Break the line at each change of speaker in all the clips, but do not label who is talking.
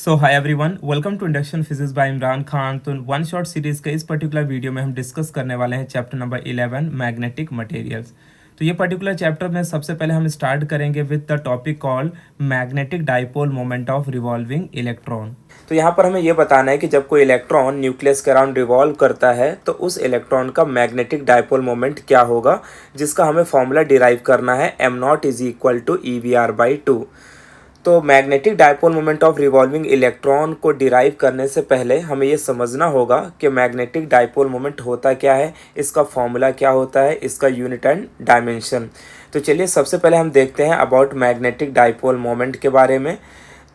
So hi everyone, welcome to induction physics by Imran Khan. तो one shot series के इस particular video में हम डिस्कस करने वाले हैं चैप्टर नंबर 11 मैग्नेटिक मटेरियल्स। तो ये पर्टिकुलर चैप्टर में सबसे पहले हम स्टार्ट करेंगे with the topic called magnetic dipole moment of revolving electron. तो यहाँ पर हमें ये बताना है कि जब कोई इलेक्ट्रॉन न्यूक्लियस के अराउंड रिवॉल्व करता है तो उस इलेक्ट्रॉन का मैग्नेटिक डाइपोल मोमेंट क्या होगा, जिसका हमें फॉर्मूला डिराइव करना है m0 is equal to EVR/2। तो magnetic dipole moment of revolving electron को डिराइव करने से पहले हमें ये समझना होगा कि मैग्नेटिक डाइपोल मोमेंट होता क्या है, इसका फॉर्मूला क्या होता है, इसका यूनिट एंड डायमेंशन। तो चलिए सबसे पहले हम देखते हैं अबाउट मैग्नेटिक डाइपोल मोमेंट के बारे में।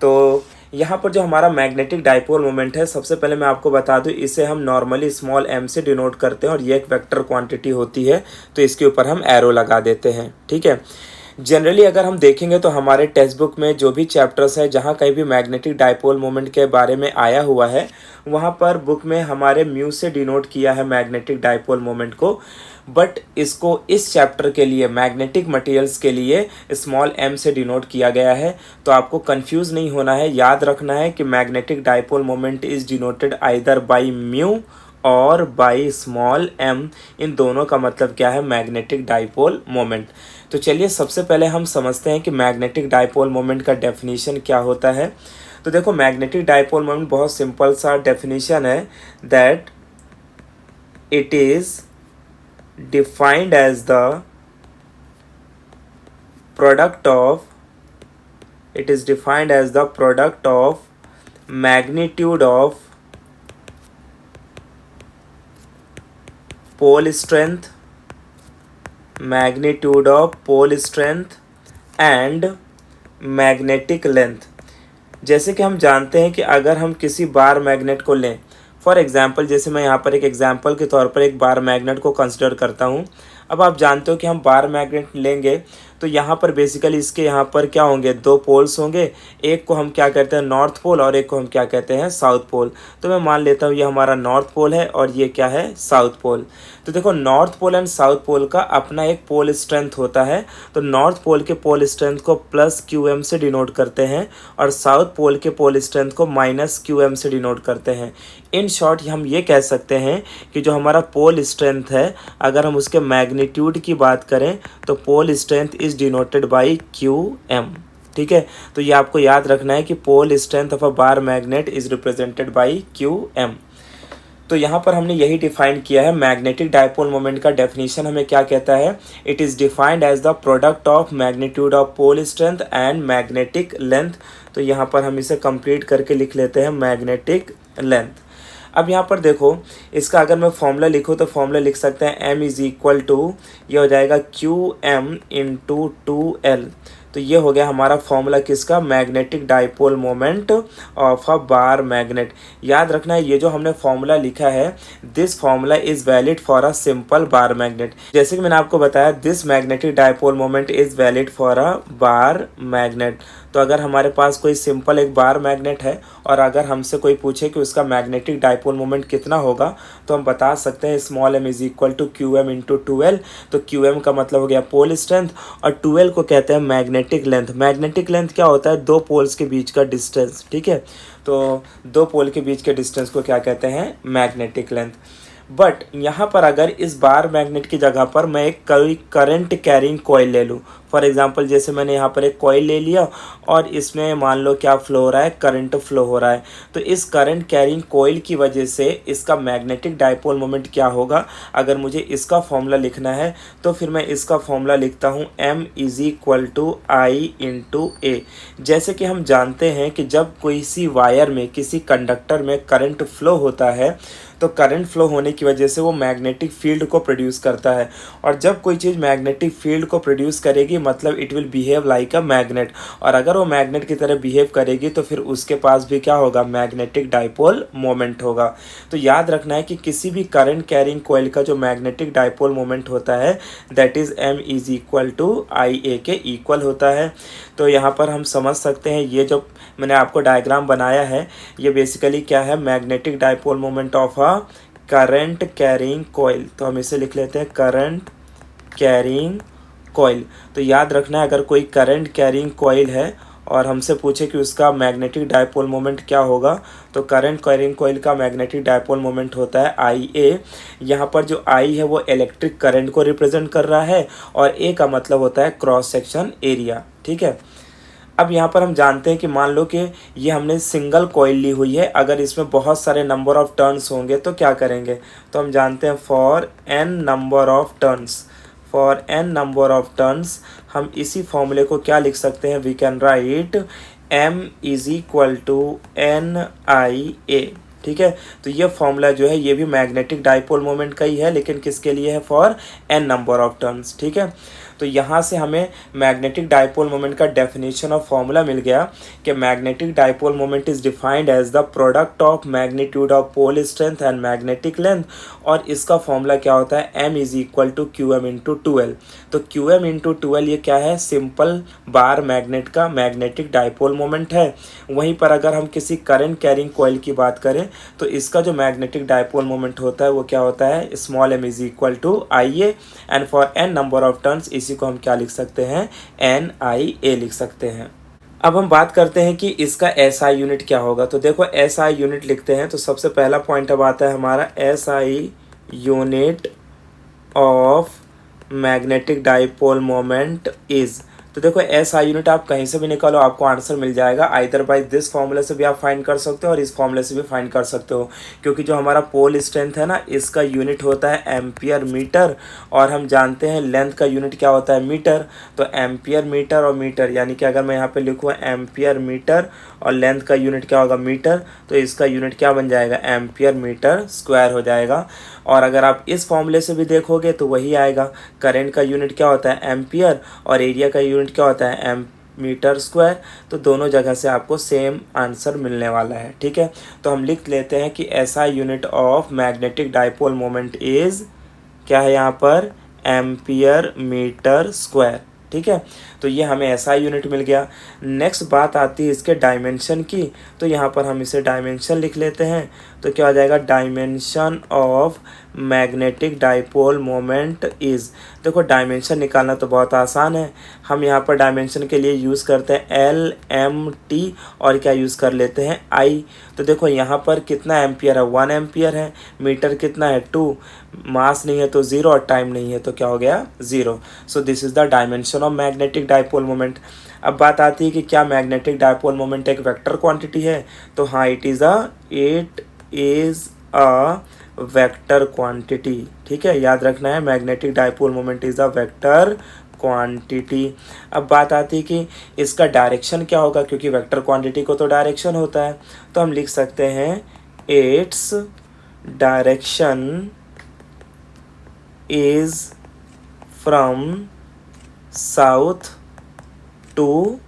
तो यहाँ पर जो हमारा मैग्नेटिक डाइपोल मोमेंट है, सबसे पहले मैं आपको बता दूँ, इसे हम नॉर्मली स्मॉल m से डिनोट करते हैं और ये एक वेक्टर क्वांटिटी होती है, तो इसके ऊपर हम एरो लगा देते हैं। ठीक है। जनरली अगर हम देखेंगे तो हमारे टेक्स्ट बुक में जो भी चैप्टर्स है, जहाँ कहीं भी मैग्नेटिक डाइपोल मोमेंट के बारे में आया हुआ है, वहाँ पर बुक में हमारे म्यू से डिनोट किया है मैग्नेटिक डाइपोल मोमेंट को। बट इसको इस चैप्टर के लिए, मैग्नेटिक मटेरियल्स के लिए, स्मॉल m से डिनोट किया गया है। तो आपको कंफ्यूज नहीं होना है, याद रखना है कि magnetic dipole moment is denoted either by mu और बाई स्मॉल m। इन दोनों का मतलब क्या है, मैग्नेटिक डाइपोल मोमेंट। तो चलिए सबसे पहले हम समझते हैं कि मैग्नेटिक डाइपोल मोमेंट का डेफिनेशन क्या होता है। तो देखो, मैग्नेटिक डाइपोल मोमेंट बहुत सिंपल सा डेफिनेशन है, that it is defined as the product of magnitude of pole strength and magnetic length. जैसे कि हम जानते हैं कि अगर हम किसी बार मैग्नेट को लें, फॉर एग्जांपल, जैसे मैं यहाँ पर एक एग्जांपल के तौर पर एक बार मैग्नेट को कंसिडर करता हूँ। अब आप जानते हो कि हम बार मैग्नेट लेंगे तो यहाँ पर बेसिकली इसके यहाँ पर क्या होंगे, दो पोल्स होंगे। एक को हम क्या कहते हैं, नॉर्थ पोल, और एक को हम क्या कहते हैं, साउथ पोल। तो मैं मान लेता हूँ ये हमारा नॉर्थ पोल है और ये क्या है, साउथ पोल। तो देखो, north pole and south pole का अपना एक पोल स्ट्रेंथ होता है। तो नॉर्थ पोल के पोल स्ट्रेंथ को +QM से डिनोट करते हैं और साउथ पोल के पोल स्ट्रेंथ को -QM से डिनोट करते हैं। इन शॉर्ट हम ये कह सकते हैं कि जो हमारा पोल स्ट्रेंथ है, अगर हम उसके मैग्नीट्यूड की बात करें तो pole strength is denoted by QM। ठीक है। तो ये आपको याद रखना है कि pole strength of a bar magnet is represented by QM। तो यहाँ पर हमने यही डिफाइन किया है। मैग्नेटिक डाइपोल मोमेंट का डेफिनेशन हमें क्या कहता है, it is defined as the product of magnitude of pole strength and magnetic length. तो यहाँ पर हम इसे कंप्लीट करके लिख लेते हैं मैग्नेटिक लेंथ। अब यहाँ पर देखो, इसका अगर मैं फॉर्मूला लिखूँ तो फॉर्मूला लिख सकते हैं m इज़ इक्वल टू, ये हो जाएगा QM इंटू 2L। तो ये हो गया हमारा फॉर्मूला किसका, magnetic dipole moment of a bar magnet. याद रखना है, ये जो हमने फॉर्मूला लिखा है, this formula is valid for a simple bar magnet. जैसे कि मैंने आपको बताया, this magnetic dipole moment is valid for a bar magnet. तो अगर हमारे पास कोई सिंपल एक बार मैग्नेट है और अगर हमसे कोई पूछे कि उसका मैग्नेटिक डाइपोल मोमेंट कितना होगा, तो हम बता सकते हैं small m is equal to QM into 2L। तो QM का मतलब हो गया पोल स्ट्रेंथ और 2L को कहते हैं मैग्नेटिक लेंथ। मैग्नेटिक लेंथ क्या होता है, दो पोल्स के बीच का डिस्टेंस। ठीक है। तो दो पोल के बीच के डिस्टेंस को क्या कहते हैं, मैग्नेटिक लेंथ। बट यहाँ पर अगर इस बार मैग्नेट की जगह पर मैं एक करंट कैरिंग कॉइल ले लूँ, फॉर एग्जांपल जैसे मैंने यहाँ पर एक कॉइल ले लिया और इसमें मान लो क्या फ्लो हो रहा है, करंट फ्लो हो रहा है। तो इस करंट कैरिंग कॉइल की वजह से इसका मैग्नेटिक डाइपोल मोमेंट क्या होगा, अगर मुझे इसका फॉर्मूला लिखना है तो फिर मैं इसका फॉर्मूला लिखता हूँ m is equal to I into A। जैसे कि हम जानते हैं कि जब किसी वायर में, किसी कंडक्टर में करंट फ्लो होता है तो करंट फ्लो होने की वजह से वो मैग्नेटिक फील्ड को प्रोड्यूस करता है, और जब कोई चीज़ मैग्नेटिक फील्ड को प्रोड्यूस करेगी मतलब it will behave like a magnet, और अगर वो मैग्नेट की तरह बिहेव करेगी तो फिर उसके पास भी क्या होगा, मैग्नेटिक डाइपोल मोमेंट होगा। तो याद रखना है कि किसी भी करंट कैरिंग कॉइल का जो मैग्नेटिक डाइपोल मोमेंट होता है, that is m is equal to IA के इक्वल होता है। तो यहाँ पर हम समझ सकते हैं, ये जो मैंने आपको डायग्राम बनाया है, ये बेसिकली क्या है, magnetic dipole moment of a current carrying coil. तो हम इसे लिख लेते हैं करंट कैरिंग कॉइल। तो याद रखना है, अगर कोई करंट कैरिंग कॉइल है और हमसे पूछे कि उसका मैग्नेटिक डायपोल मोमेंट क्या होगा, तो करंट कैरिंग कॉइल का मैग्नेटिक डायपोल मोमेंट होता है आई ए। यहाँ पर जो आई है वो इलेक्ट्रिक करंट को रिप्रेजेंट कर रहा है और ए का मतलब होता है क्रॉस सेक्शन एरिया। ठीक है, अब यहाँ पर हम जानते हैं कि मान लो कि ये हमने सिंगल कॉइल ली हुई है, अगर इसमें बहुत सारे नंबर ऑफ टर्न्स होंगे तो क्या करेंगे, तो हम जानते हैं for N number of turns, for N number of turns हम इसी फॉर्मूले को क्या लिख सकते हैं, we can write m is equal to n I A. ठीक है, तो ये फॉर्मूला जो है ये भी मैग्नेटिक डाइपोल मोमेंट का ही है, लेकिन किसके लिए है, for N number of turns. ठीक है, तो यहाँ से हमें मैग्नेटिक डाइपोल मोमेंट का डेफिनेशन ऑफ फॉर्मूला मिल गया कि magnetic dipole moment is defined as the product of magnitude of pole strength and magnetic length, और इसका फॉर्मूला क्या होता है, m is equal to Q M into 12। तो क्यू एम इंटू 12 ये क्या है, सिंपल बार मैग्नेट का मैग्नेटिक डाइपोल मोमेंट है। वहीं पर अगर हम किसी करंट कैरिंग कॉइल की बात करें तो इसका जो मैग्नेटिक डाइपोल मोमेंट होता है वो क्या होता है, small m is equal to I A, and for n number of turns इसी को हम क्या लिख सकते हैं, एन आई ए लिख सकते हैं। अब हम बात करते हैं कि इसका SI यूनिट क्या होगा, तो देखो SI यूनिट लिखते हैं तो सबसे पहला पॉइंट अब आता है हमारा SI unit of magnetic dipole moment is. तो देखो SI यूनिट आप कहीं से भी निकालो आपको आंसर मिल जाएगा, आइदर बाय दिस फॉर्मूले से भी आप फाइंड कर सकते हो और इस फॉर्मूले से भी फाइंड कर सकते हो, क्योंकि जो हमारा पोल स्ट्रेंथ है ना इसका यूनिट होता है एम्पियर मीटर, और हम जानते हैं लेंथ का यूनिट क्या होता है, मीटर। तो एम्पियर मीटर और मीटर, यानी कि अगर मैं यहाँ पे लिखूँ एम्पियर मीटर और लेंथ का यूनिट क्या होगा, मीटर, तो इसका यूनिट क्या बन जाएगा, एम्पियर मीटर स्क्वायर हो जाएगा। और अगर आप इस फॉर्मूले से भी देखोगे तो वही आएगा, करंट का यूनिट क्या होता है, एम्पियर, और एरिया का यूनिट क्या होता है, मीटर स्क्वायर। तो दोनों जगह से आपको सेम आंसर मिलने वाला है। ठीक है, तो हम लिख लेते हैं कि SI unit of magnetic dipole moment is क्या है यहाँ पर, एम्पियर मीटर स्क्वायर। ठीक है, तो ये हमें SI यूनिट मिल गया। नेक्स्ट बात आती है इसके डायमेंशन की, तो यहाँ पर हम इसे डायमेंशन लिख लेते हैं, तो क्या हो जाएगा, dimension of magnetic dipole moment is. देखो डायमेंशन निकालना तो बहुत आसान है, हम यहाँ पर डायमेंशन के लिए यूज़ करते हैं LMT और क्या यूज़ कर लेते हैं I। तो देखो यहाँ पर कितना एम्पियर है, 1 एम्पियर है, मीटर कितना है 2, मास नहीं है तो 0 और टाइम नहीं है तो क्या हो गया 0। So this is the dimension of magnetic dipole moment. अब बात आती है कि क्या मैग्नेटिक डाइपोल मोमेंट एक वेक्टर क्वांटिटी है, तो हाँ it is a vector quantity. ठीक है, याद रखना है magnetic dipole moment is a vector quantity. अब बात आती है कि इसका डायरेक्शन क्या होगा, क्योंकि वेक्टर क्वांटिटी को तो डायरेक्शन होता है, तो हम लिख सकते हैं its direction is from south to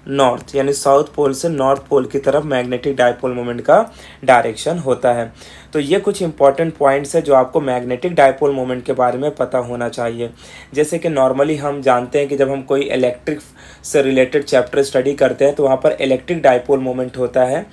north, यानी साउथ पोल से नॉर्थ पोल की तरफ मैग्नेटिक डाइपोल मोमेंट का डायरेक्शन होता है। तो ये कुछ इंपॉर्टेंट पॉइंट्स है जो आपको मैग्नेटिक डाइपोल मोमेंट के बारे में पता होना चाहिए। जैसे कि नॉर्मली हम जानते हैं कि जब हम कोई इलेक्ट्रिक से रिलेटेड चैप्टर स्टडी करते हैं तो वहाँ पर इलेक्ट्रिक डाइपोल मोमेंट होता है,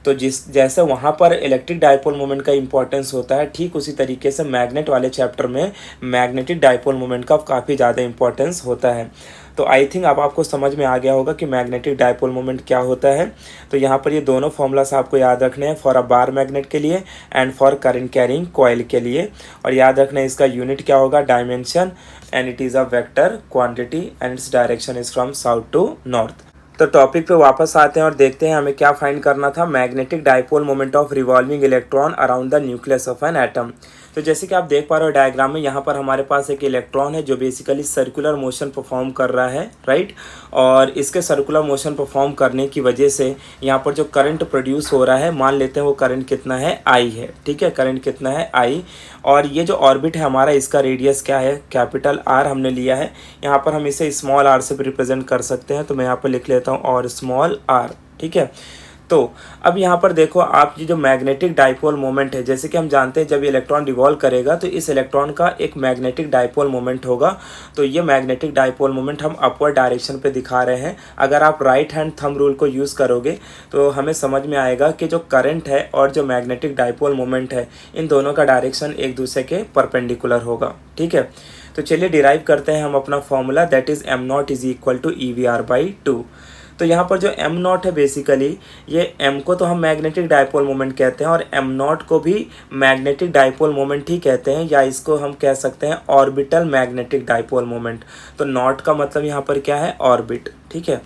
तो जैसे वहाँ पर इलेक्ट्रिक डाइपोल मोमेंट का इंपॉर्टेंस होता है, ठीक उसी तरीके से मैग्नेट वाले चैप्टर में मैग्नेटिक डाइपोल मोमेंट का काफ़ी ज़्यादा इंपॉर्टेंस होता है। तो आई थिंक अब आपको समझ में आ गया होगा कि मैग्नेटिक डाइपोल मोमेंट क्या होता है। तो यहाँ पर ये दोनों फॉर्मूलास आपको याद रखने हैं, फॉर अ बार मैग्नेट के लिए and for current carrying coil के लिए, और याद रखना है इसका यूनिट क्या होगा, dimension, and it is a vector quantity and its direction is from south to north. तो टॉपिक पे वापस आते हैं और देखते हैं हमें क्या फाइंड करना था, magnetic dipole moment of revolving electron around the nucleus of an atom. तो जैसे कि आप देख पा रहे हो डायग्राम में, यहाँ पर हमारे पास एक इलेक्ट्रॉन है जो बेसिकली सर्कुलर मोशन परफॉर्म कर रहा है, राइट। और इसके सर्कुलर मोशन परफॉर्म करने की वजह से यहाँ पर जो करंट प्रोड्यूस हो रहा है, मान लेते हैं वो करंट कितना है, I है। ठीक है, करंट कितना है, I। और ये जो ऑर्बिट है हमारा, इसका रेडियस क्या है, कैपिटल R हमने लिया है। यहाँ पर हम इसे स्मॉल r से भी रिप्रेजेंट कर सकते हैं, तो मैं यहाँ पर लिख लेता हूँ और स्मॉल r। ठीक है, तो अब यहाँ पर देखो आप, ये जो मैग्नेटिक डाइपोल मोमेंट है, जैसे कि हम जानते हैं जब ये इलेक्ट्रॉन रिवॉल्व करेगा तो इस इलेक्ट्रॉन का एक मैग्नेटिक डाइपोल मोमेंट होगा। तो ये मैग्नेटिक डाइपोल मोमेंट हम अपवर्ड डायरेक्शन पे दिखा रहे हैं। अगर आप राइट हैंड थंब रूल को यूज़ करोगे तो हमें समझ में आएगा कि जो करंट है और जो मैग्नेटिक डाइपोल मोमेंट है, इन दोनों का डायरेक्शन एक दूसरे के परपेंडिकुलर होगा। ठीक है, तो चलिए डिराइव करते हैं हम अपना formula, that is m0 is equal to EVR/2। तो यहाँ पर जो एम नॉट है बेसिकली, ये एम को तो हम मैग्नेटिक डाइपोल मोमेंट कहते हैं और एम नॉट को भी मैग्नेटिक डाइपोल मोमेंट ही कहते हैं, या इसको हम कह सकते हैं ऑर्बिटल मैग्नेटिक डाइपोल मोमेंट। तो नॉट का मतलब यहाँ पर क्या है, ऑर्बिट। ठीक है,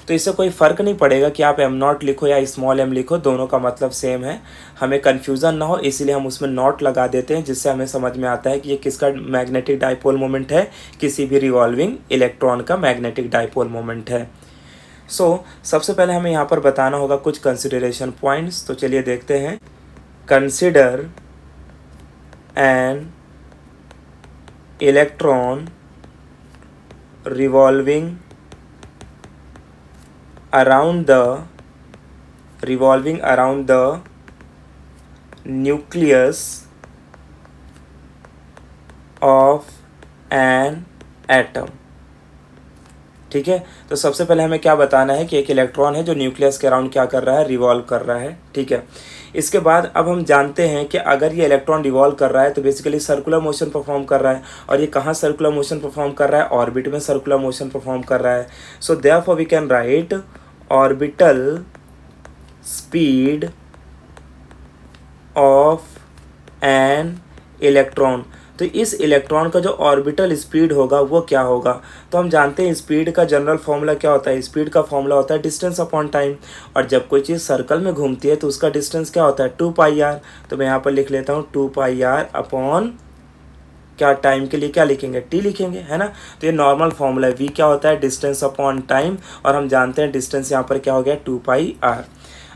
तो इससे कोई फ़र्क नहीं पड़ेगा कि आप एम नॉट लिखो या स्मॉल एम लिखो, दोनों का मतलब सेम है। हमें कन्फ्यूज़न ना हो इसीलिए हम उसमें नॉट लगा देते हैं, जिससे हमें समझ में आता है कि ये किसका मैग्नेटिक डाइपोल मोमेंट है, किसी भी रिवॉल्विंग इलेक्ट्रॉन का मैग्नेटिक डाइपोल मोमेंट है। सबसे पहले हमें यहाँ पर बताना होगा कुछ कंसिडरेशन पॉइंट्स, तो चलिए देखते हैं। Consider an electron revolving around the nucleus of an atom। ठीक है, तो सबसे पहले हमें क्या बताना है कि एक इलेक्ट्रॉन है जो न्यूक्लियस के अराउंड क्या कर रहा है, रिवॉल्व कर रहा है। ठीक है, इसके बाद अब हम जानते हैं कि अगर ये इलेक्ट्रॉन रिवॉल्व कर रहा है तो बेसिकली सर्कुलर मोशन परफॉर्म कर रहा है, और ये कहाँ सर्कुलर मोशन परफॉर्म कर रहा है, ऑर्बिट में सर्कुलर मोशन परफॉर्म कर रहा है। So therefore we can write orbital speed of an electron. तो इस इलेक्ट्रॉन का जो ऑर्बिटल स्पीड होगा वो क्या होगा, तो हम जानते हैं स्पीड का जनरल फॉर्मूला क्या होता है, स्पीड का फॉर्मूला होता है डिस्टेंस अपॉन टाइम, और जब कोई चीज़ सर्कल में घूमती है तो उसका डिस्टेंस क्या होता है, 2πr। तो मैं यहाँ पर लिख लेता हूँ 2πr अपॉन क्या, टाइम के लिए क्या लिखेंगे, टी लिखेंगे, है ना। तो ये नॉर्मल फॉर्मूला है, वी क्या होता है, डिस्टेंस अपॉन टाइम, और हम जानते हैं डिस्टेंस यहाँ पर क्या हो गया, 2πr।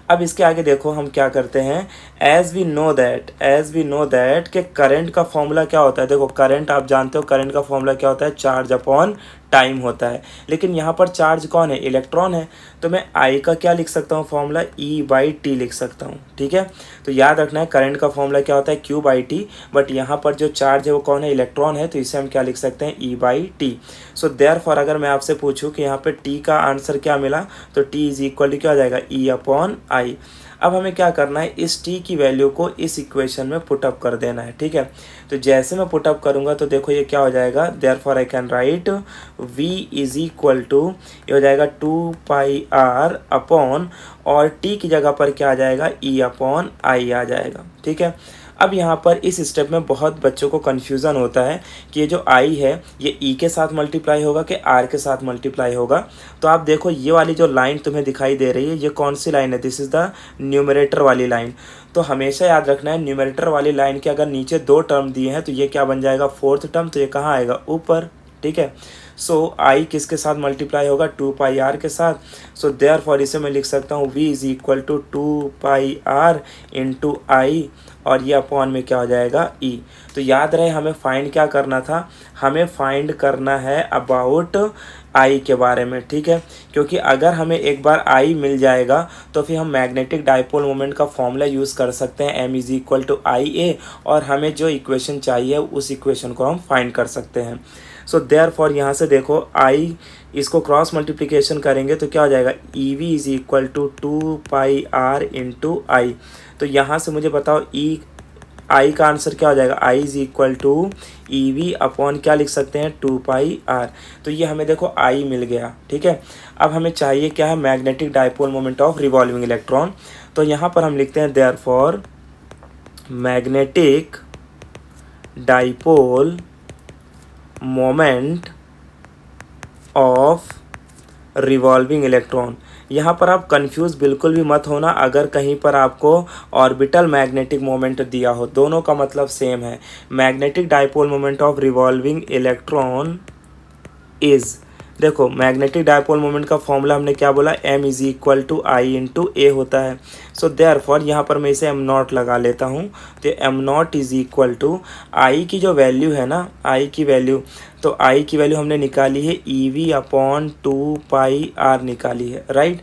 अब इसके आगे देखो हम क्या करते हैं, एज वी नो दैट कि करंट का फॉर्मूला क्या होता है। देखो करंट आप जानते हो, करंट का फॉर्मूला क्या होता है, चार्ज अपॉन टाइम होता है, लेकिन यहाँ पर चार्ज कौन है, इलेक्ट्रॉन है। तो मैं आई का क्या लिख सकता हूँ फॉर्मूला, E/T लिख सकता हूँ। ठीक है, तो याद रखना है करंट का फॉर्मूला क्या होता है, Q/T, बट यहाँ पर जो चार्ज है वो कौन है, इलेक्ट्रॉन है, तो इसे हम क्या लिख सकते हैं, E/T। सो देयरफॉर अगर मैं आपसे पूछूँ कि यहाँ पर T का आंसर क्या मिला, तो T इज इक्वल टू क्या हो जाएगा, E/I। अब हमें क्या करना है, इस टी की वैल्यू को इस इक्वेशन में पुटअप कर देना है। ठीक है, तो जैसे मैं पुटअप करूँगा तो देखो ये क्या हो जाएगा, therefore I can write v is equal to, ये हो जाएगा 2πr अपॉन, और टी की जगह पर क्या आ जाएगा, E/I आ जाएगा। ठीक है, अब यहाँ पर इस स्टेप में बहुत बच्चों को कन्फ्यूज़न होता है कि ये जो आई है ये ई के साथ मल्टीप्लाई होगा कि आर के साथ मल्टीप्लाई होगा। तो आप देखो ये वाली जो लाइन तुम्हें दिखाई दे रही है ये कौन सी लाइन है, दिस इज़ द न्यूमरेटर वाली लाइन। तो हमेशा याद रखना है न्यूमरेटर वाली लाइन के अगर नीचे 2 टर्म दिए हैं तो ये क्या बन जाएगा, 4th टर्म, तो ये कहाँ आएगा, ऊपर। ठीक है, सो आई किसके साथ मल्टीप्लाई होगा, 2πr के साथ। सो देयरफॉर इसे मैं लिख सकता हूँ v is equal to 2πr into I, और ये अपॉन में क्या हो जाएगा, e। तो याद रहे हमें फाइंड क्या करना था, हमें फाइंड करना है अबाउट आई के बारे में। ठीक है, क्योंकि अगर हमें एक बार आई मिल जाएगा तो फिर हम मैग्नेटिक डाइपोल मोमेंट का फॉर्मूला यूज़ कर सकते हैं, m is equal to IA, और हमें जो इक्वेशन चाहिए उस इक्वेशन को हम फाइंड कर सकते हैं। सो देयरफॉर यहाँ से देखो आई, इसको क्रॉस मल्टीप्लिकेशन करेंगे तो क्या हो जाएगा, EV is equal to 2πr into I. तो यहाँ से मुझे बताओ आई का आंसर क्या हो जाएगा, I is equal to EV upon क्या लिख सकते हैं, 2πr। तो ये हमें देखो आई मिल गया। ठीक है, अब हमें चाहिए क्या है, magnetic dipole moment of revolving electron. तो यहाँ पर हम लिखते हैं therefore magnetic dipole moment of revolving electron. यहाँ पर आप कंफ्यूज बिल्कुल भी मत होना अगर कहीं पर आपको ऑर्बिटल मैग्नेटिक मोमेंट दिया हो, दोनों का मतलब सेम है। Magnetic dipole moment of revolving electron is, देखो मैग्नेटिक डाइपोल मोमेंट का फॉर्मूला हमने क्या बोला, m is equal to I into A होता है। सो देयरफॉर यहाँ पर मैं इसे m0 लगा लेता हूँ, तो m0 इज इक्वल टू आई की जो वैल्यू है ना, आई की वैल्यू, तो आई की वैल्यू हमने निकाली है EV अपॉन 2πr निकाली है, राइट।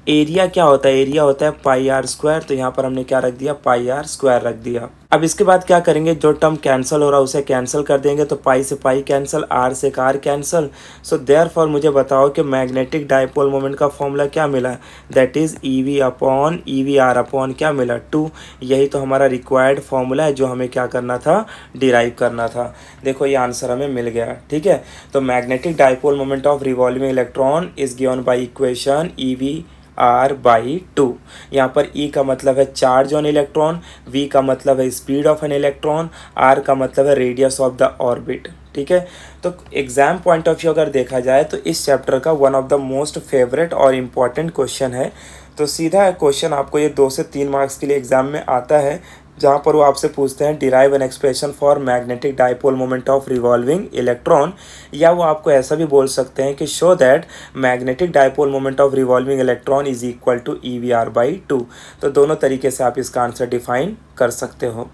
एरिया क्या होता है, एरिया होता है पाई आर स्क्वायर, तो यहाँ पर हमने क्या रख दिया, पाई आर स्क्वायर रख दिया। अब इसके बाद क्या करेंगे, जो टर्म कैंसिल हो रहा है उसे कैंसिल कर देंगे, तो पाई से पाई कैंसिल, आर से कार कैंसिल। सो देयरफॉर मुझे बताओ कि मैग्नेटिक डाइपोल मोमेंट का फॉर्मूला क्या मिला, that is E V upon E V R upon क्या मिला, 2। यही तो हमारा रिक्वायर्ड फॉर्मूला है जो हमें क्या करना था, डिराइव करना था। देखो ये आंसर हमें मिल गया, ठीक है। तो magnetic dipole moment of revolving electron is given by equation E V R by 2। यहाँ पर ई का मतलब है चार्ज ऑन इलेक्ट्रॉन, वी का मतलब है speed of an electron, R का मतलब है रेडियस ऑफ द ऑर्बिट, ठीक है। तो एग्जाम पॉइंट ऑफ व्यू अगर देखा जाए तो इस चैप्टर का one of the most favourite और इम्पॉर्टेंट क्वेश्चन है। तो सीधा क्वेश्चन आपको ये 2 से 3 मार्क्स के लिए एग्जाम में आता है, जहाँ पर वो आपसे पूछते हैं derive an expression for magnetic dipole moment of revolving electron, या वो आपको ऐसा भी बोल सकते हैं कि show that magnetic dipole moment of revolving electron is equal to E V R by 2। तो दोनों तरीके से आप इसका आंसर डिफाइन कर सकते हो।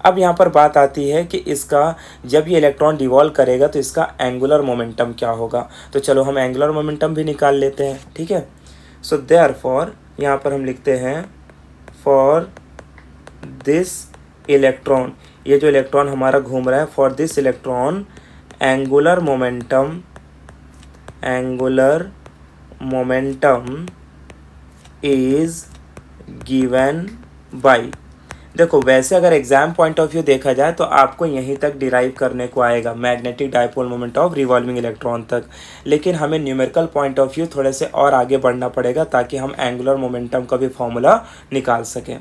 अब यहाँ पर बात आती है कि इसका जब ये इलेक्ट्रॉन डिवॉल्व करेगा तो इसका एंगुलर मोमेंटम क्या होगा। तो चलो हम एंगुलर मोमेंटम भी निकाल लेते हैं, ठीक है। सो देयरफॉर यहाँ पर हम लिखते हैं फॉर दिस इलेक्ट्रॉन, ये जो इलेक्ट्रॉन हमारा घूम रहा है, for this electron angular momentum is given by. देखो वैसे अगर एग्जाम पॉइंट ऑफ व्यू देखा जाए तो आपको यहीं तक डिराइव करने को आएगा magnetic dipole moment of revolving electron तक, लेकिन हमें न्यूमेरिकल पॉइंट ऑफ व्यू थोड़े से और आगे बढ़ना पड़ेगा ताकि हम एंगुलर मोमेंटम का भी फॉर्मूला निकाल सकें।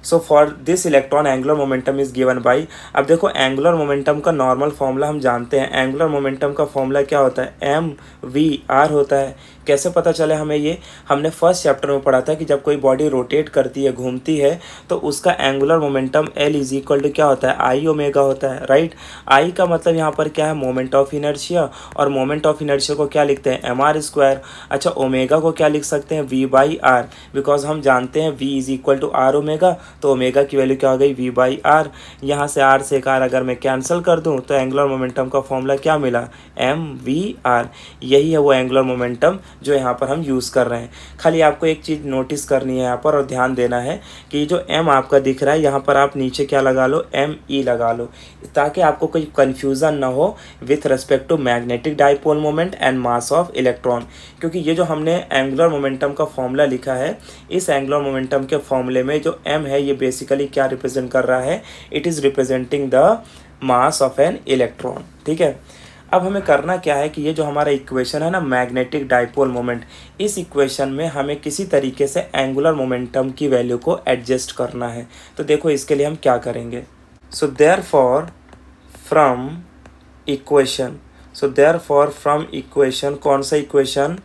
So for this electron angular momentum is given by. अब देखो एंगुलर मोमेंटम का नॉर्मल फॉर्मूला हम जानते हैं, एंगुलर मोमेंटम का फॉर्मूला क्या होता है, एम वी आर होता है। कैसे पता चले हमें ये, हमने फर्स्ट चैप्टर में पढ़ा था कि जब कोई बॉडी रोटेट करती है, घूमती है, तो उसका angular momentum L is equal to क्या होता है, आई ओमेगा होता है, राइट। आई का मतलब यहाँ पर क्या है, मोमेंट ऑफ इनर्शिया, और मोमेंट ऑफ इनर्शिया को क्या लिखते हैं, एम आर स्क्वायर। अच्छा ओमेगा को क्या लिख सकते हैं, वी बाई आर, बिकॉज हम जानते हैं V is equal to R omega, तो ओमेगा की वैल्यू क्या हो गई, वी बाई आर। यहाँ से आर से आर अगर मैं कैंसिल कर दूँ तो एंगुलर मोमेंटम का फॉर्मूला क्या मिला, एम वी आर। यही है वो एंगुलर मोमेंटम जो यहाँ पर हम यूज़ कर रहे हैं। खाली आपको एक चीज़ नोटिस करनी है यहाँ पर और ध्यान देना है कि जो एम आपका दिख रहा है यहाँ पर आप नीचे क्या लगा लो, एम ई लगा लो, ताकि आपको कोई कन्फ्यूज़न ना हो with respect to magnetic dipole moment and mass of electron. क्योंकि ये जो हमने एंगुलर मोमेंटम का फॉर्मूला लिखा है, इस एंगुलर मोमेंटम के फॉर्मूले में जो एम है ये बेसिकली क्या रिप्रेजेंट कर रहा है, it is representing the mass of an electron, ठीक है। अब हमें करना क्या है कि ये जो हमारा इक्वेशन है ना मैग्नेटिक डाइपोल मोमेंट, इस इक्वेशन में हमें किसी तरीके से एंगुलर मोमेंटम की वैल्यू को एडजस्ट करना है। तो देखो इसके लिए हम क्या करेंगे, सो देयरफॉर फ्रॉम इक्वेशन, कौन सा equation,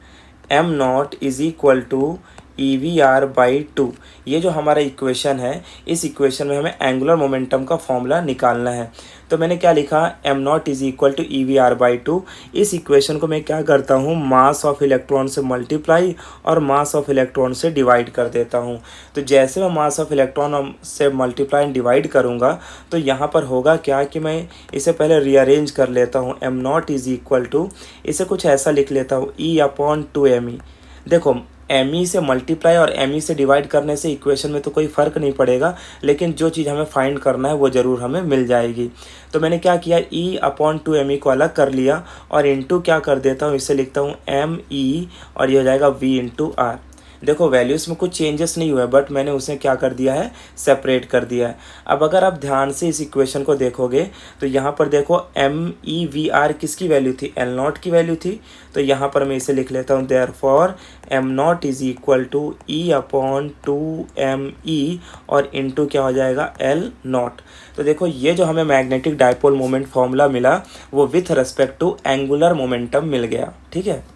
M naught is equal to E V R by 2। ये जो हमारा इक्वेशन है, इस इक्वेशन में हमें एंगुलर मोमेंटम का फॉर्मूला निकालना है। तो मैंने क्या लिखा, M naught is equal to E V R by 2। इस इक्वेशन को मैं क्या करता हूँ, मास ऑफ इलेक्ट्रॉन से मल्टीप्लाई और मास ऑफ इलेक्ट्रॉन से डिवाइड कर देता हूँ। तो जैसे मैं मास ऑफ इलेक्ट्रॉन से मल्टीप्लाई एंड डिवाइड करूँगा तो यहाँ पर होगा क्या कि मैं इसे पहले रीअरेंज कर लेता हूँ। M naught is equal to, इसे कुछ ऐसा लिख लेता हूँ, ई अपॉन 2 me। देखो एम ई से मल्टीप्लाई और एम ई से डिवाइड करने से इक्वेशन में तो कोई फ़र्क नहीं पड़ेगा, लेकिन जो चीज़ हमें फाइंड करना है वो ज़रूर हमें मिल जाएगी। तो मैंने क्या किया, ई अपॉन 2 me को अलग कर लिया और इंटू क्या कर देता हूँ, इसे लिखता हूँ एम ई और ये हो जाएगा वी इंटू आर। देखो वैल्यूज़ में कुछ चेंजेस नहीं हुआ, बट मैंने उसे क्या कर दिया है, सेपरेट कर दिया है। अब अगर आप ध्यान से इस इक्वेशन को देखोगे तो यहाँ पर देखो एम ई वी आर किसकी वैल्यू थी, एल नॉट की वैल्यू थी। तो यहाँ पर मैं इसे लिख लेता हूँ, therefore M naught is equal to E upon 2 me और इंटू क्या हो जाएगा, एल नॉट। तो देखो ये जो हमें मैग्नेटिक डाइपोल मोमेंट फॉर्मूला मिला वो with respect to angular momentum मिल गया, ठीक है।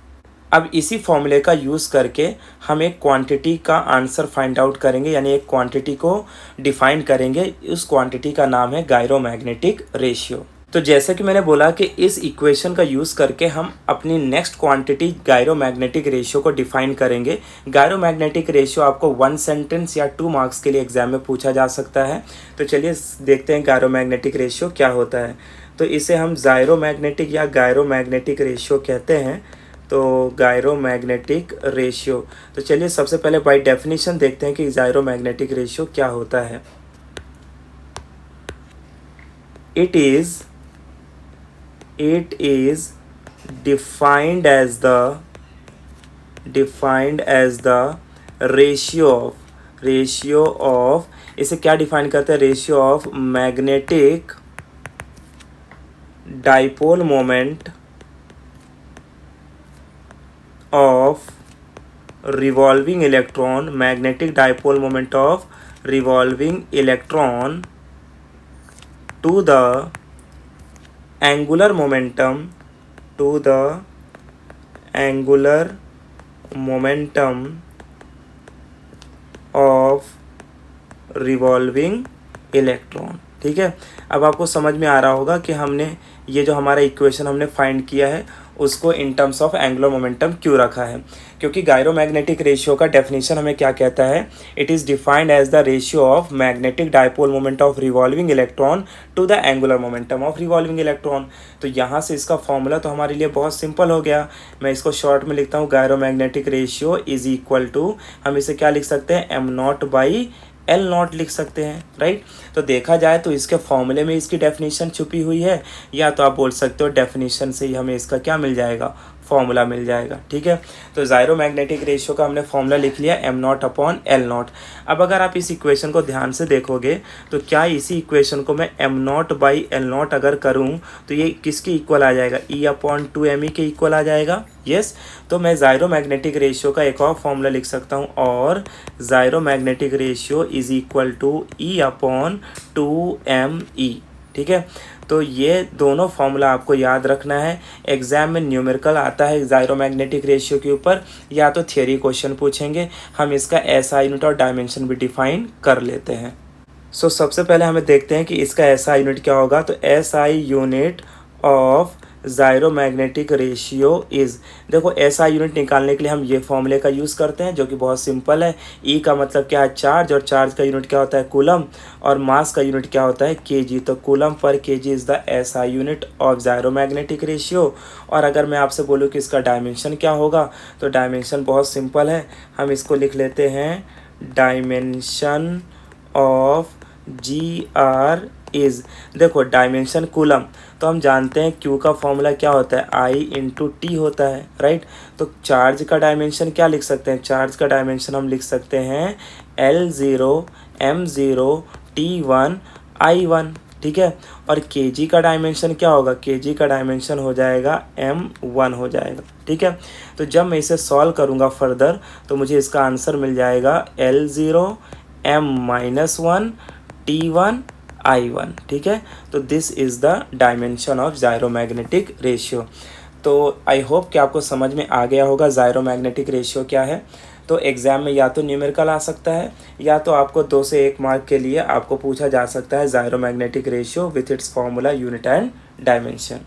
अब इसी फॉर्मूले का यूज़ करके हम एक क्वांटिटी का आंसर फाइंड आउट करेंगे, यानी एक क्वांटिटी को डिफाइन करेंगे। उस क्वांटिटी का नाम है गायरोमैग्नेटिक रेशियो। तो जैसे कि मैंने बोला कि इस इक्वेशन का यूज़ करके हम अपनी नेक्स्ट क्वांटिटी गायरोमैग्नेटिक रेशियो को डिफाइन करेंगे। गायरोमैग्नेटिक रेशियो आपको 1 सेंटेंस या 2 मार्क्स के लिए एग्जाम में पूछा जा सकता है। तो चलिए देखते हैं गायरोमैग्नेटिक रेशियो क्या होता है। तो इसे हम जायरोमैग्नेटिक या गायरोमैग्नेटिक रेशियो कहते हैं। तो गायरोमैग्नेटिक रेशियो, तो चलिए सबसे पहले बाय डेफिनेशन देखते हैं कि गायरोमैग्नेटिक रेशियो क्या होता है। It is defined as the ratio of, इसे क्या डिफाइन करते हैं, ratio of magnetic dipole moment of revolving electron, magnetic dipole moment of revolving electron to the angular momentum of revolving electron. ठीक है, अब आपको समझ में आ रहा होगा कि हमने ये जो हमारा इक्वेशन हमने फाइंड किया है उसको in terms of angular momentum क्यों रखा है, क्योंकि गायरोमैग्नेटिक रेशियो का डेफिनेशन हमें क्या कहता है, it is defined as the ratio of magnetic dipole moment of revolving electron to the angular momentum of revolving electron. तो यहाँ से इसका फॉर्मूला तो हमारे लिए बहुत सिंपल हो गया, मैं इसको शॉर्ट में लिखता हूँ, gyromagnetic ratio is equal to, हम इसे क्या लिख सकते हैं, M naught by L naught लिख सकते हैं, राइट। तो देखा जाए तो इसके फॉर्मूले में इसकी डेफिनेशन छुपी हुई है, या तो आप बोल सकते हो डेफिनेशन से ही हमें इसका क्या मिल जाएगा, फॉर्मूला मिल जाएगा। ठीक है, तो गायरोमैग्नेटिक रेशियो का हमने फॉर्मूला लिख लिया, am not upon L not. अब अगर आप इस इक्वेशन को ध्यान से देखोगे तो क्या इसी इक्वेशन को मैं M naught by L naught अगर करूँ तो ये किसके इक्वल आ जाएगा, E upon two M E के इक्वल आ जाएगा। यस, तो मैं गायरोमैग्नेटिक रेशियो का एक और फॉर्मूला लिख सकता हूँ, और gyromagnetic ratio is equal to E upon two M E. ठीक है, तो ये दोनों फॉर्मूला आपको याद रखना है, एग्जाम में न्यूमेरिकल आता है गायरोमैग्नेटिक रेशियो के ऊपर, या तो थियरी क्वेश्चन पूछेंगे, हम इसका एसआई यूनिट और डायमेंशन भी डिफाइन कर लेते हैं। सो सबसे पहले हमें देखते हैं कि इसका एसआई यूनिट क्या होगा, तो SI unit of gyromagnetic ratio is, देखो एसआई यूनिट निकालने के लिए हम ये फॉर्मूले का यूज़ करते हैं जो कि बहुत सिंपल है। ई का मतलब क्या है, चार्ज, और चार्ज का यूनिट क्या होता है, कूलम, और मास का यूनिट क्या होता है, केजी। तो coulomb per KG is the SI unit of gyromagnetic ratio. और अगर मैं आपसे बोलूँ कि इसका डायमेंशन क्या होगा, तो डायमेंशन बहुत सिंपल है, हम इसको लिख लेते हैं, dimension of G R is, देखो डायमेंशन कूलम, तो हम जानते हैं क्यू का फॉर्मूला क्या होता है, आई इंटू टी होता है, राइट। तो चार्ज का डायमेंशन क्या लिख सकते हैं, चार्ज का डायमेंशन हम लिख सकते हैं L zero M zero T one I one. ठीक है, और केजी का डायमेंशन क्या होगा, केजी का डायमेंशन हो जाएगा एम वन हो जाएगा। ठीक है, तो जब मैं इसे सॉल्व करूँगा फर्दर तो मुझे इसका आंसर मिल जाएगा L zero M minus one T one I one. ठीक है, तो this is the dimension of gyromagnetic ratio. तो आई होप कि आपको समझ में आ गया होगा गायरोमैग्नेटिक रेशियो क्या है। तो एग्ज़ाम में या तो न्यूमेरिकल आ सकता है, या तो आपको 2 से 1 मार्क के लिए आपको पूछा जा सकता है gyromagnetic ratio with its formula, unit and dimension.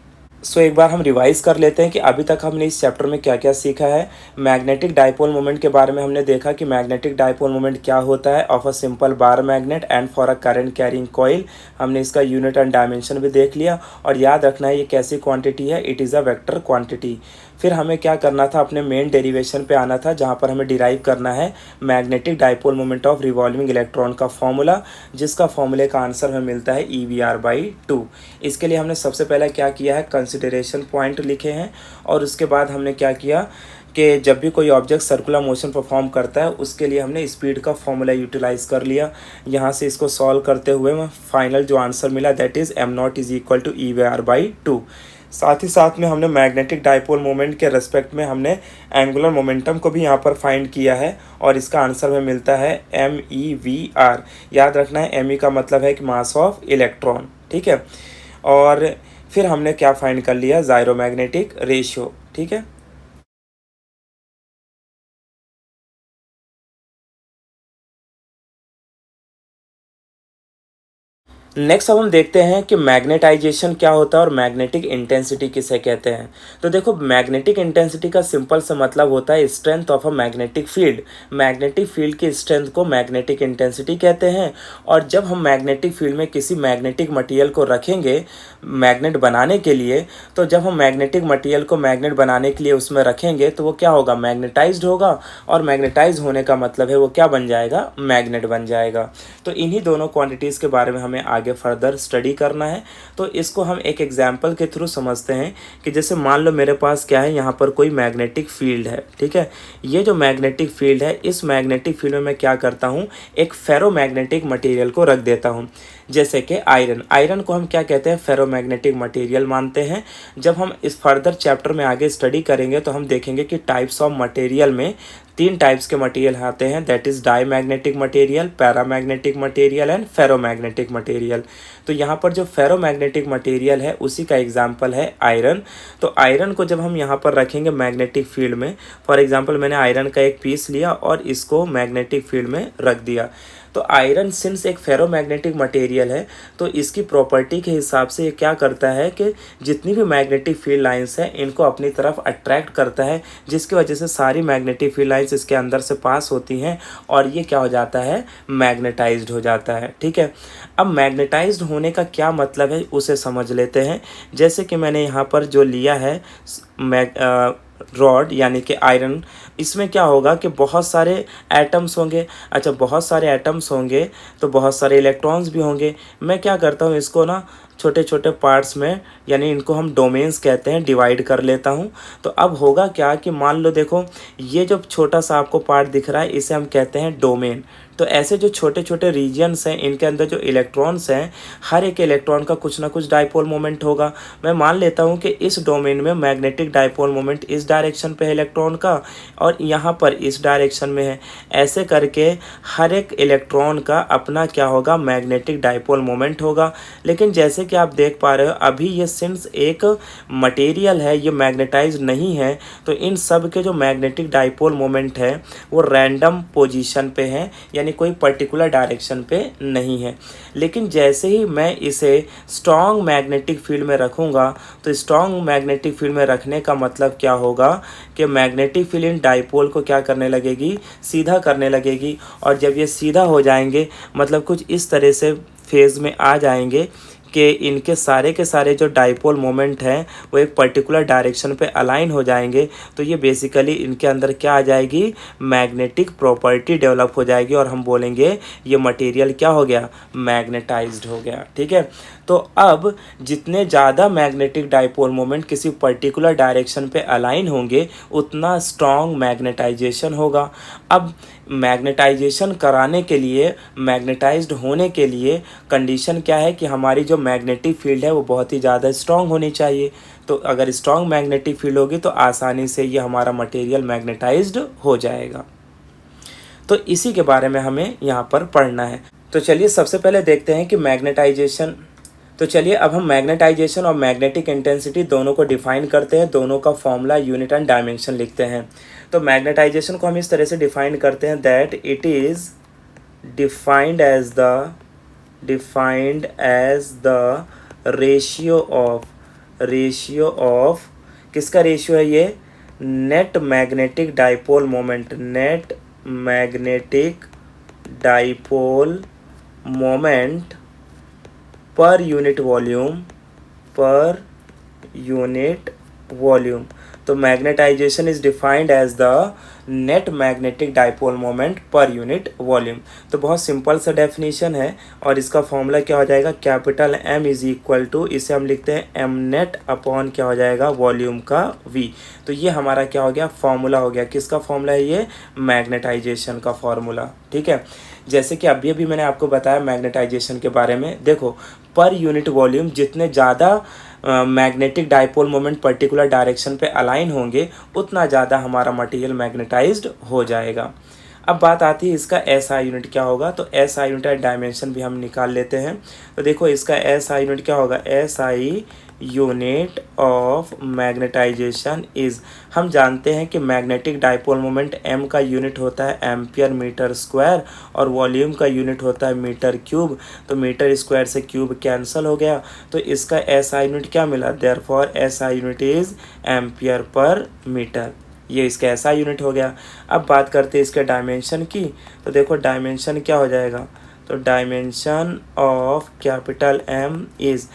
So एक बार हम रिवाइज कर लेते हैं कि अभी तक हमने इस चैप्टर में क्या क्या सीखा है। मैग्नेटिक डाइपोल मोमेंट के बारे में हमने देखा कि मैग्नेटिक डाइपोल मोमेंट क्या होता है of a simple bar magnet and for a current carrying coil. हमने इसका यूनिट एंड डायमेंशन भी देख लिया, और याद रखना है ये कैसी क्वांटिटी है, it is a vector quantity. फिर हमें क्या करना था, अपने मेन डेरिवेशन पे आना था, जहाँ पर हमें डिराइव करना है magnetic dipole moment of revolving electron का फॉर्मूला, जिसका फॉर्मूले का आंसर हमें मिलता है EVR/2। इसके लिए हमने सबसे पहले क्या किया है, कंसिडरेशन पॉइंट लिखे हैं, और उसके बाद हमने क्या किया कि जब भी कोई ऑब्जेक्ट सर्कुलर मोशन परफॉर्म करता है उसके लिए हमने स्पीड का फॉर्मूला यूटिलाइज कर लिया। यहाँ से इसको सॉल्व करते हुए मैं फाइनल जो आंसर मिला that is M naught is equal to EVR/2। साथ ही साथ में हमने मैग्नेटिक डाइपोल मोमेंट के रेस्पेक्ट में हमने एंगुलर मोमेंटम को भी यहाँ पर फाइंड किया है, और इसका आंसर में मिलता है MEVR। याद रखना है ME का मतलब है कि मास ऑफ इलेक्ट्रॉन। ठीक है, और फिर हमने क्या फाइंड कर लिया, गायरोमैग्नेटिक रेशियो। ठीक है, नेक्स्ट अब हम देखते हैं कि मैग्नेटाइजेशन क्या होता है और मैग्नेटिक इंटेंसिटी किसे कहते हैं। तो देखो, मैग्नेटिक इंटेंसिटी का सिंपल सा मतलब होता है strength of a magnetic field. Magnetic field की स्ट्रेंथ को मैग्नेटिक इंटेंसिटी कहते हैं। और जब हम मैग्नेटिक फील्ड में किसी मैग्नेटिक मटेरियल को रखेंगे मैग्नेट बनाने के लिए, तो जब हम मैग्नेटिक मटेरियल को मैग्नेट बनाने के लिए उसमें रखेंगे तो वो क्या होगा, मैग्नेटाइज्ड होगा। और मैग्नेटाइज होने का मतलब है वो क्या बन जाएगा, मैग्नेट बन जाएगा। तो इन्हीं दोनों क्वांटिटीज़ के बारे में हमें आगे फर्दर स्टडी करना है। तो इसको हम एक एग्जांपल के थ्रू समझते हैं कि जैसे मान लो मेरे पास क्या है, यहाँ पर कोई मैग्नेटिक फील्ड है, ठीक है। ये जो मैग्नेटिक फील्ड है, इस मैग्नेटिक फील्ड में मैं क्या करता हूँ, एक फेरोमैग्नेटिक मटेरियल को रख देता हूँ, जैसे कि आयरन। आयरन को हम क्या कहते हैं, फेरोमैग्नेटिक मटेरियल मानते हैं। जब हम इस फर्दर चैप्टर में आगे स्टडी करेंगे तो हम देखेंगे कि टाइप्स ऑफ मटेरियल में 3 टाइप्स के मटेरियल आते हैं, that is diamagnetic material, paramagnetic material and ferromagnetic material. तो यहाँ पर जो फेरोमैग्नेटिक मटेरियल है उसी का एग्जांपल है आयरन। तो आयरन को जब हम यहाँ पर रखेंगे मैग्नेटिक फील्ड में, फॉर एग्जांपल मैंने आयरन का एक पीस लिया और इसको मैग्नेटिक फील्ड में रख दिया। तो आयरन सिंस एक फेरोमैग्नेटिक मटेरियल है, तो इसकी प्रॉपर्टी के हिसाब से ये क्या करता है कि जितनी भी मैग्नेटिक फील्ड लाइंस हैं इनको अपनी तरफ अट्रैक्ट करता है, जिसकी वजह से सारी मैग्नेटिक फील्ड लाइंस इसके अंदर से पास होती हैं और ये क्या हो जाता है, मैग्नेटाइज्ड हो जाता है, ठीक है। अब मैग्नेटाइज्ड होने का क्या मतलब है उसे समझ लेते हैं। जैसे कि मैंने यहाँ पर जो लिया है रॉड यानी कि आयरन, इसमें क्या होगा कि बहुत सारे एटम्स होंगे। अच्छा, बहुत सारे एटम्स होंगे तो बहुत सारे इलेक्ट्रॉन्स भी होंगे। मैं क्या करता हूँ, इसको ना छोटे छोटे पार्ट्स में, यानी इनको हम डोमेन्स कहते हैं, डिवाइड कर लेता हूँ। तो अब होगा क्या कि मान लो देखो, ये जो छोटा सा आपको पार्ट दिख रहा है इसे हम कहते हैं डोमेन। तो ऐसे जो छोटे छोटे रीजन्स हैं इनके अंदर जो इलेक्ट्रॉन्स हैं, हर एक इलेक्ट्रॉन का कुछ ना कुछ डाइपोल मोमेंट होगा। मैं मान लेता हूँ कि इस डोमेन में मैग्नेटिक डाइपोल मोमेंट इस डायरेक्शन पे है इलेक्ट्रॉन का और यहाँ पर इस डायरेक्शन में है। ऐसे करके हर एक इलेक्ट्रॉन का अपना क्या होगा, मैग्नेटिक डाइपोल मोमेंट होगा। लेकिन जैसे कि आप देख पा रहे हो अभी ये सिंस एक मटेरियल है, ये मैग्नेटाइज नहीं है, तो इन सब के जो मैग्नेटिक डाइपोल मोमेंट है वो रैंडम पोजीशन पे है, यानी कोई पर्टिकुलर डायरेक्शन पे नहीं है। लेकिन जैसे ही मैं इसे स्ट्रॉन्ग मैग्नेटिक फील्ड में रखूँगा, तो स्ट्रॉन्ग मैग्नेटिक फील्ड में रखने का मतलब क्या होगा कि मैग्नेटिक फील्ड इन डाइपोल को क्या करने लगेगी, सीधा करने लगेगी। और जब ये सीधा हो जाएंगे, मतलब कुछ इस तरह से फेज़ में आ जाएंगे कि इनके सारे के सारे जो डाइपोल मोमेंट हैं वो एक पर्टिकुलर डायरेक्शन पे अलाइन हो जाएंगे। तो ये बेसिकली इनके अंदर क्या आ जाएगी, मैग्नेटिक प्रॉपर्टी डेवलप हो जाएगी और हम बोलेंगे ये मटेरियल क्या हो गया, मैग्नेटाइज्ड हो गया, ठीक है। तो अब जितने ज़्यादा मैग्नेटिक डाइपोल मोमेंट किसी पर्टिकुलर डायरेक्शन पे अलाइन होंगे उतना स्ट्रॉन्ग मैग्नेटाइजेशन होगा। अब मैग्नेटाइजेशन कराने के लिए, मैग्नेटाइज्ड होने के लिए कंडीशन क्या है कि हमारी जो मैग्नेटिक फील्ड है वो बहुत ही ज़्यादा स्ट्रॉन्ग होनी चाहिए। तो अगर स्ट्रॉन्ग मैग्नेटिक फील्ड होगी तो आसानी से ये हमारा मटेरियल मैग्नेटाइज्ड हो जाएगा। तो इसी के बारे में हमें यहाँ पर पढ़ना है। तो चलिए सबसे पहले देखते हैं कि मैग्नेटाइजेशन, तो चलिए अब हम मैग्नेटाइजेशन और मैग्नेटिक इंटेंसिटी दोनों को डिफाइन करते हैं, दोनों का फॉर्मूला, यूनिट एंड डायमेंशन लिखते हैं। तो मैग्नेटाइजेशन को हम इस तरह से डिफाइन करते हैं that it is defined as the ratio of किसका रेशियो है ये, net magnetic dipole moment, net magnetic dipole moment per unit volume. तो magnetisation is defined as the net magnetic dipole moment per unit volume. तो बहुत simple सा definition है और इसका फॉर्मूला क्या हो जाएगा, capital M is equal to, इसे हम लिखते हैं एम नेट अपॉन क्या हो जाएगा, वॉल्यूम का V। तो ये हमारा क्या हो गया, फॉर्मूला हो गया। किसका फॉर्मूला है ये, मैग्नेटाइजेशन का फॉर्मूला, ठीक है। जैसे कि अभी मैंने आपको बताया मैग्नेटाइजेशन के बारे में, देखो पर यूनिट वॉल्यूम जितने ज़्यादा magnetic dipole moment particular direction पे अलाइन होंगे उतना ज़्यादा हमारा मटेरियल मैग्नेटाइज्ड हो जाएगा। अब बात आती है इसका SI यूनिट क्या होगा। तो SI यूनिट डायमेंशन भी हम निकाल लेते हैं। तो देखो इसका SI यूनिट क्या होगा, SI unit of magnetization is, हम जानते हैं कि मैग्नेटिक डाइपोल मोमेंट m का यूनिट होता है एम्पियर मीटर स्क्वायर और वॉल्यूम का यूनिट होता है मीटर क्यूब। तो मीटर स्क्वायर से क्यूब कैंसिल हो गया, तो इसका एसआई यूनिट क्या मिला, therefore SI unit is ampere per metre. ये इसका ऐसा यूनिट हो गया। अब बात करते हैं इसके डायमेंशन की। तो देखो डायमेंशन क्या हो जाएगा, तो dimension of capital M is,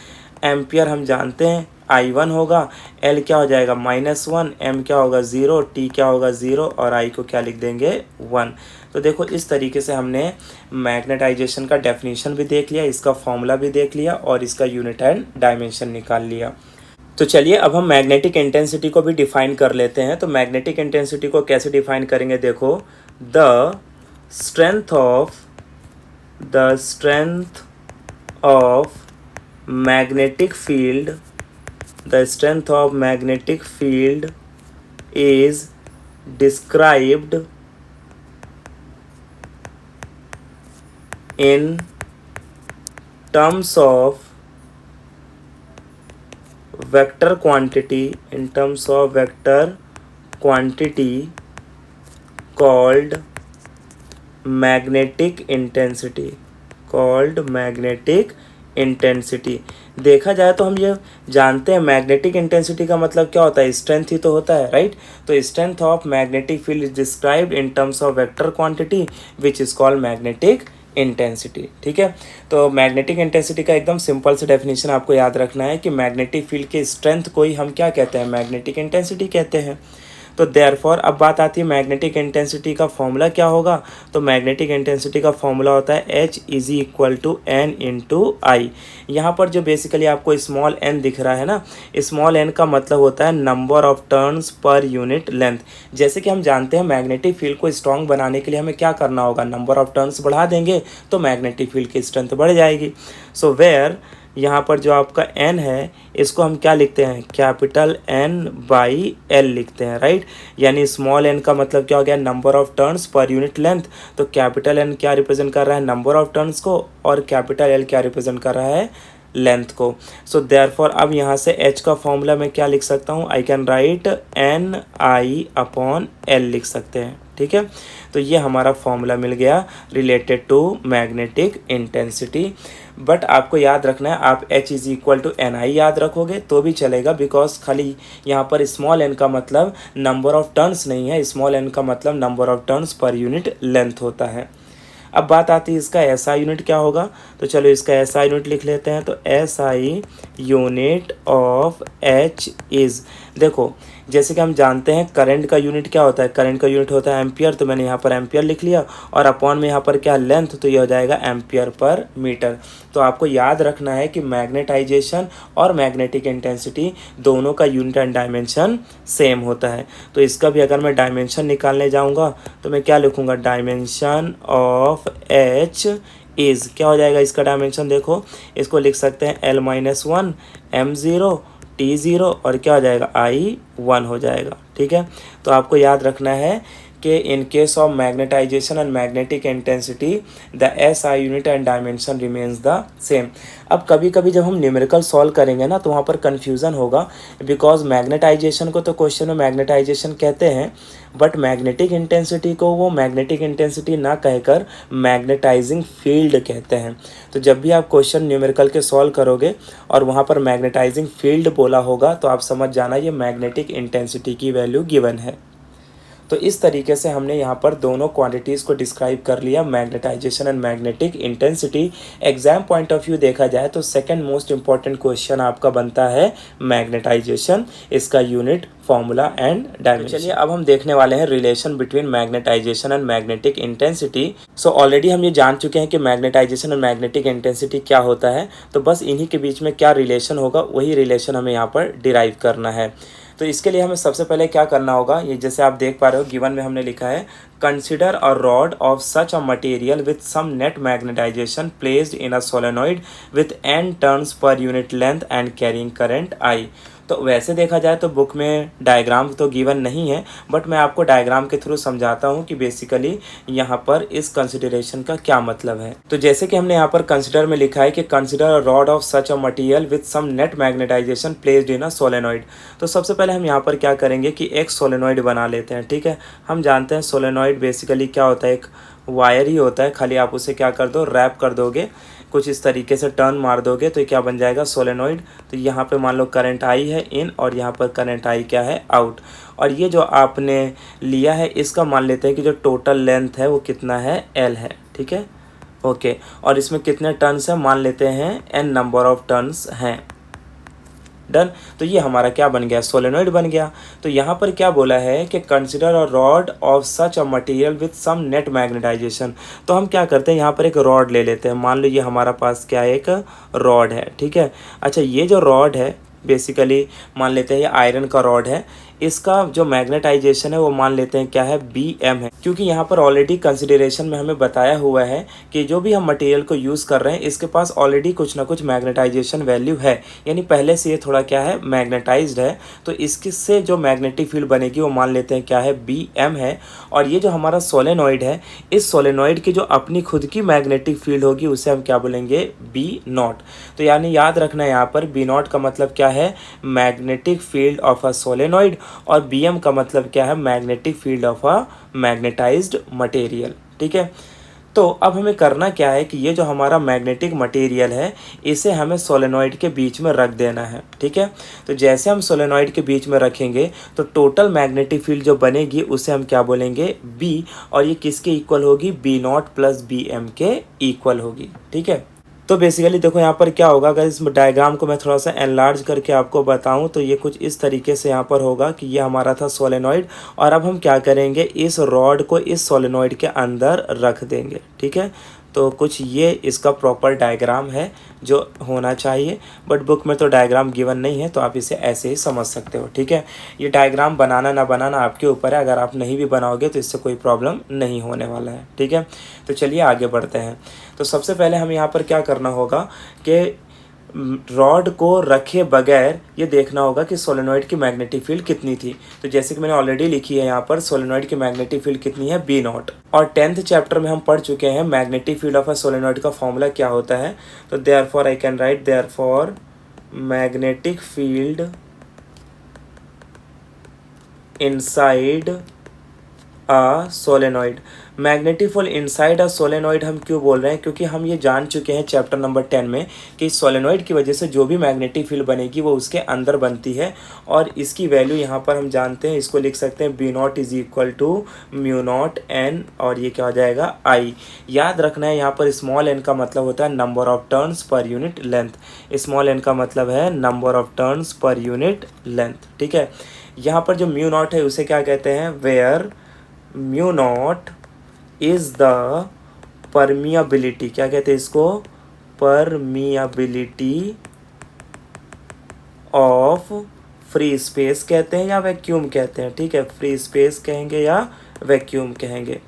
ampere हम जानते हैं I1 होगा, L क्या हो जाएगा -1, M क्या होगा 0, T क्या होगा 0 और I को क्या लिख देंगे 1। तो देखो इस तरीके से हमने मैग्नेटाइजेशन का डेफिनेशन भी देख लिया, इसका फॉर्मूला भी देख लिया और इसका यूनिट एंड डायमेंशन निकाल लिया। तो चलिए अब हम मैग्नेटिक इंटेंसिटी को भी डिफाइन कर लेते हैं। तो मैग्नेटिक इंटेंसिटी को कैसे डिफाइन करेंगे, देखो the strength of magnetic field, the strength of magnetic field is described in terms of vector quantity, in terms of vector quantity called magnetic intensity, called magnetic intensity. देखा जाए तो हम ये जानते हैं मैग्नेटिक इंटेंसिटी का मतलब क्या होता है, स्ट्रेंथ ही तो होता है, राइट। तो strength of magnetic field is described in terms of vector quantity which is called magnetic intensity. ठीक है, तो मैग्नेटिक इंटेंसिटी का एकदम सिंपल से डेफिनेशन आपको याद रखना है कि मैग्नेटिक फील्ड के स्ट्रेंथ को ही हम क्या कहते हैं, मैग्नेटिक इंटेंसिटी कहते हैं। तो देयरफॉर अब बात आती है मैग्नेटिक इंटेंसिटी का फॉर्मूला क्या होगा। तो मैग्नेटिक इंटेंसिटी का फॉर्मूला होता है H is equal to n into I. यहाँ पर जो बेसिकली आपको स्मॉल n दिख रहा है ना, स्मॉल n का मतलब होता है number of turns per unit length. जैसे कि हम जानते हैं मैग्नेटिक फील्ड को स्ट्रॉन्ग बनाने के लिए हमें क्या करना होगा, नंबर ऑफ टर्न्स बढ़ा देंगे तो मैग्नेटिक फील्ड की स्ट्रेंथ बढ़ जाएगी। सो वेयर यहाँ पर जो आपका n है इसको हम क्या लिखते हैं, कैपिटल N बाई L लिखते हैं, राइट। यानी स्मॉल n का मतलब क्या हो गया, number of turns per unit length. तो कैपिटल N क्या रिप्रेजेंट कर रहा है, नंबर ऑफ टर्न्स को, और कैपिटल L क्या रिप्रेजेंट कर रहा है, लेंथ को। सो देयरफॉर अब यहाँ से H का फॉर्मूला मैं क्या लिख सकता हूँ, आई कैन राइट Ni/L लिख सकते हैं। ठीक है, तो ये हमारा फॉर्मूला मिल गया related to magnetic intensity. But आपको याद रखना है, आप H is equal to Ni याद रखोगे तो भी चलेगा, बिकॉज खाली यहाँ पर स्मॉल n का मतलब नंबर ऑफ टर्न्स नहीं है, स्मॉल n का मतलब number of turns per unit length होता है। अब बात आती है इसका SI यूनिट क्या होगा। तो चलो इसका SI यूनिट लिख लेते हैं। तो SI unit of H is, देखो जैसे कि हम जानते हैं करंट का यूनिट क्या होता है, करंट का यूनिट होता है एम्पियर। तो मैंने यहाँ पर एम्पियर लिख लिया और अपॉन में यहाँ पर क्या लेंथ, तो ये हो जाएगा एम्पियर पर मीटर। तो आपको याद रखना है कि मैग्नेटाइजेशन और मैग्नेटिक इंटेंसिटी दोनों का यूनिट एंड डायमेंशन सेम होता है। तो इसका भी अगर मैं डायमेंशन निकालने जाऊँगा तो मैं क्या लिखूँगा, डायमेंशन ऑफ H इज़, क्या हो जाएगा इसका डायमेंशन, देखो इसको लिख सकते हैं L-1 M0 T0 और क्या हो जाएगा I1 हो जाएगा। ठीक है, तो आपको याद रखना है कि in case of magnetization and magnetic intensity the SI unit and dimension remains the same. अब कभी कभी जब हम न्यूमेरिकल सॉल्व करेंगे ना तो वहाँ पर कन्फ्यूज़न होगा, बिकॉज मैग्नेटाइजेशन को तो क्वेश्चन में मैग्नेटाइजेशन कहते हैं, बट मैग्नेटिक इंटेंसिटी को वो मैग्नेटिक इंटेंसिटी ना कहकर मैग्नेटाइजिंग फील्ड कहते हैं। तो जब भी आप क्वेश्चन न्यूमेरिकल के सॉल्व करोगे और वहाँ पर मैग्नेटाइजिंग फील्ड बोला होगा तो आप समझ जाना ये मैग्नेटिक इंटेंसिटी की वैल्यू गिवन है। तो इस तरीके से हमने यहाँ पर दोनों क्वांटिटीज़ को डिस्क्राइब कर लिया, magnetization and magnetic intensity. Exam point of view देखा जाए तो सेकंड मोस्ट इंपॉर्टेंट क्वेश्चन आपका बनता है मैग्नेटाइजेशन, इसका यूनिट, फॉर्मूला एंड डायमेंशन। चलिए अब हम देखने वाले हैं relation between magnetization and magnetic intensity. So already हम ये जान चुके हैं कि मैग्नेटाइजेशन और मैग्नेटिक इंटेंसिटी क्या होता है, तो बस इन्हीं के बीच में क्या रिलेशन होगा वही रिलेशन हमें यहाँ पर डिराइव करना है। तो इसके लिए हमें सबसे पहले क्या करना होगा, ये जैसे आप देख पा रहे हो गिवन में हमने लिखा है, consider a rod of such a material with some net magnetization placed in a solenoid with n turns per unit length and carrying current I। तो वैसे देखा जाए तो बुक में डायग्राम तो गिवन नहीं है, बट मैं आपको डायग्राम के थ्रू समझाता हूँ कि बेसिकली यहाँ पर इस कंसिडरेशन का क्या मतलब है। तो जैसे कि हमने यहाँ पर कंसिडर में लिखा है कि consider a rod of such a material with some net magnetization placed in a solenoid. तो सबसे पहले हम यहाँ पर क्या करेंगे कि एक सोलेनॉइड बना लेते हैं। ठीक है, हम जानते हैं सोलेनॉइड बेसिकली क्या होता है, एक वायर ही होता है, खाली आप उसे क्या कर दो, रैप कर दोगे, कुछ इस तरीके से टर्न मार दोगे तो ये क्या बन जाएगा, सोलेनॉइड। तो यहाँ पे मान लो करंट आई है इन और यहाँ पर करंट आई क्या है, आउट। और ये जो आपने लिया है इसका मान लेते हैं कि जो टोटल लेंथ है वो कितना है, एल है। ठीक है, ओके। और इसमें कितने टर्न्स हैं, मान लेते हैं एन नंबर ऑफ टर्न्स हैं। डन। तो ये हमारा क्या बन गया, सोलेनॉइड बन गया। तो यहाँ पर क्या बोला है कि consider a rod of such a material with some net magnetization. तो हम क्या करते हैं, यहाँ पर एक रॉड ले लेते हैं। मान लो ये हमारा पास क्या है, एक रॉड है। ठीक है, अच्छा ये जो रॉड है बेसिकली मान लेते हैं ये आयरन का रॉड है, इसका जो मैग्नेटाइजेशन है वो मान लेते हैं क्या है, बी एम है। क्योंकि यहाँ पर ऑलरेडी कंसिडरेशन में हमें बताया हुआ है कि जो भी हम मटेरियल को यूज़ कर रहे हैं इसके पास ऑलरेडी कुछ ना कुछ मैग्नेटाइजेशन वैल्यू है, यानी पहले से ये थोड़ा क्या है, मैग्नेटाइज्ड है। तो इससे जो मैग्नेटिक फील्ड बनेगी वो मान लेते हैं क्या है, बी एम है। और ये जो हमारा सोलेनॉइड है, इस सोलेनॉइड की जो अपनी खुद की मैग्नेटिक फील्ड होगी उसे हम क्या बोलेंगे, बी नॉट। तो यानी याद रखना है यहाँ पर बी नॉट का मतलब क्या है, magnetic field of a solenoid, और बी एम का मतलब क्या है, magnetic field of a magnetised material. ठीक है, तो अब हमें करना क्या है कि ये जो हमारा मैग्नेटिक मटेरियल है इसे हमें सोलेनॉइड के बीच में रख देना है। ठीक है, तो जैसे हम सोलेनॉइड के बीच में रखेंगे तो टोटल मैग्नेटिक फील्ड जो बनेगी उसे हम क्या बोलेंगे, बी। और ये किसके इक्वल होगी, B naught plus B M के इक्वल होगी। ठीक है, तो बेसिकली देखो यहाँ पर क्या होगा, अगर इस डायग्राम को मैं थोड़ा सा एनलार्ज करके आपको बताऊँ तो ये कुछ इस तरीके से यहाँ पर होगा कि ये हमारा था सोलेनॉइड, और अब हम क्या करेंगे, इस रॉड को इस सोलेनॉइड के अंदर रख देंगे। ठीक है, तो कुछ ये इसका प्रॉपर डायग्राम है जो होना चाहिए, बट बुक में तो डायग्राम गिवन नहीं है तो आप इसे ऐसे ही समझ सकते हो। ठीक है, ये डायग्राम बनाना ना बनाना आपके ऊपर है, अगर आप नहीं भी बनाओगे तो इससे कोई प्रॉब्लम नहीं होने वाला है। ठीक है, तो चलिए आगे बढ़ते हैं। तो सबसे पहले हम यहाँ पर क्या करना होगा कि रॉड को रखे बगैर ये देखना होगा कि सोलेनॉइड की मैग्नेटिक फील्ड कितनी थी। तो जैसे कि मैंने ऑलरेडी लिखी है यहाँ पर, सोलेनॉइड की मैग्नेटिक फील्ड कितनी है, बी नॉट। और 10th चैप्टर में हम पढ़ चुके हैं magnetic field of a solenoid का फॉर्मूला क्या होता है। तो therefore I can right therefore magnetic field inside a solenoid. Magnetic field inside a solenoid हम क्यों बोल रहे हैं, क्योंकि हम ये जान चुके हैं चैप्टर नंबर 10 में कि सोलेनॉइड की वजह से जो भी मैग्नेटिक फील्ड बनेगी वो उसके अंदर बनती है, और इसकी वैल्यू यहाँ पर हम जानते हैं, इसको लिख सकते हैं B naught is equal to mu naught N, और ये क्या हो जाएगा, आई। याद रखना है यहाँ पर स्मॉल एन का मतलब होता है number of turns per unit length, small N का मतलब है number of turns per unit length. ठीक है, यहाँ पर जो म्यू नॉट है उसे क्या कहते हैं, where mu naught is the permeability, क्या कहते हैं इसको, परमियाबिलिटी ऑफ फ्री स्पेस कहते हैं या वैक्यूम कहते हैं। ठीक है, फ्री स्पेस कहेंगे या वैक्यूम कहेंगे।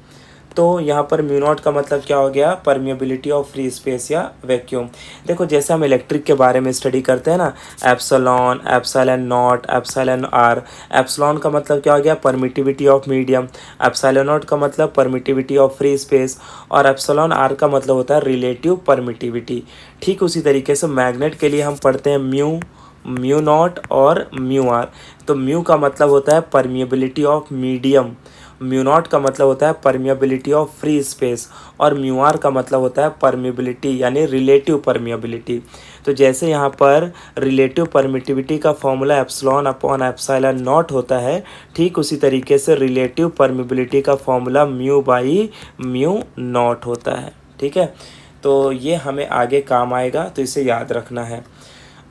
तो यहाँ पर म्यू नॉट का मतलब क्या हो गया, परमिएबिलिटी ऑफ फ्री स्पेस या वैक्यूम। देखो जैसे हम इलेक्ट्रिक के बारे में स्टडी करते हैं ना, epsilon, epsilon naught, epsilon R. Epsilon का मतलब क्या हो गया, permittivity of medium. Epsilon naught का मतलब परमिटिविटी ऑफ फ्री स्पेस, और एप्सिलॉन आर का मतलब होता है रिलेटिव परमिटिविटी। ठीक उसी तरीके से मैग्नेट के लिए हम पढ़ते हैं म्यू नॉट और म्यू आर। तो म्यू का मतलब होता है permeability of medium, mu naught का मतलब होता है परमिएबिलिटी ऑफ फ्री स्पेस, और म्यू आर का मतलब होता है परमिएबिलिटी यानी रिलेटिव परमिएबिलिटी। तो जैसे यहाँ पर रिलेटिव परमिटिविटी का formula epsilon upon epsilon not होता है, ठीक उसी तरीके से रिलेटिव परमिएबिलिटी का formula mu by mu not होता है। ठीक है, तो ये हमें आगे काम आएगा, तो इसे याद रखना है।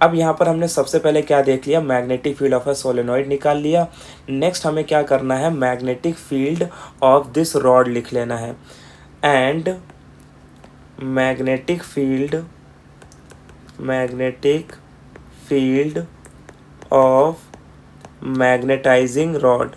अब यहाँ पर हमने सबसे पहले क्या देख लिया, magnetic field of a solenoid निकाल लिया। नेक्स्ट हमें क्या करना है, magnetic field of this rod लिख लेना है, and magnetic field of magnetizing rod.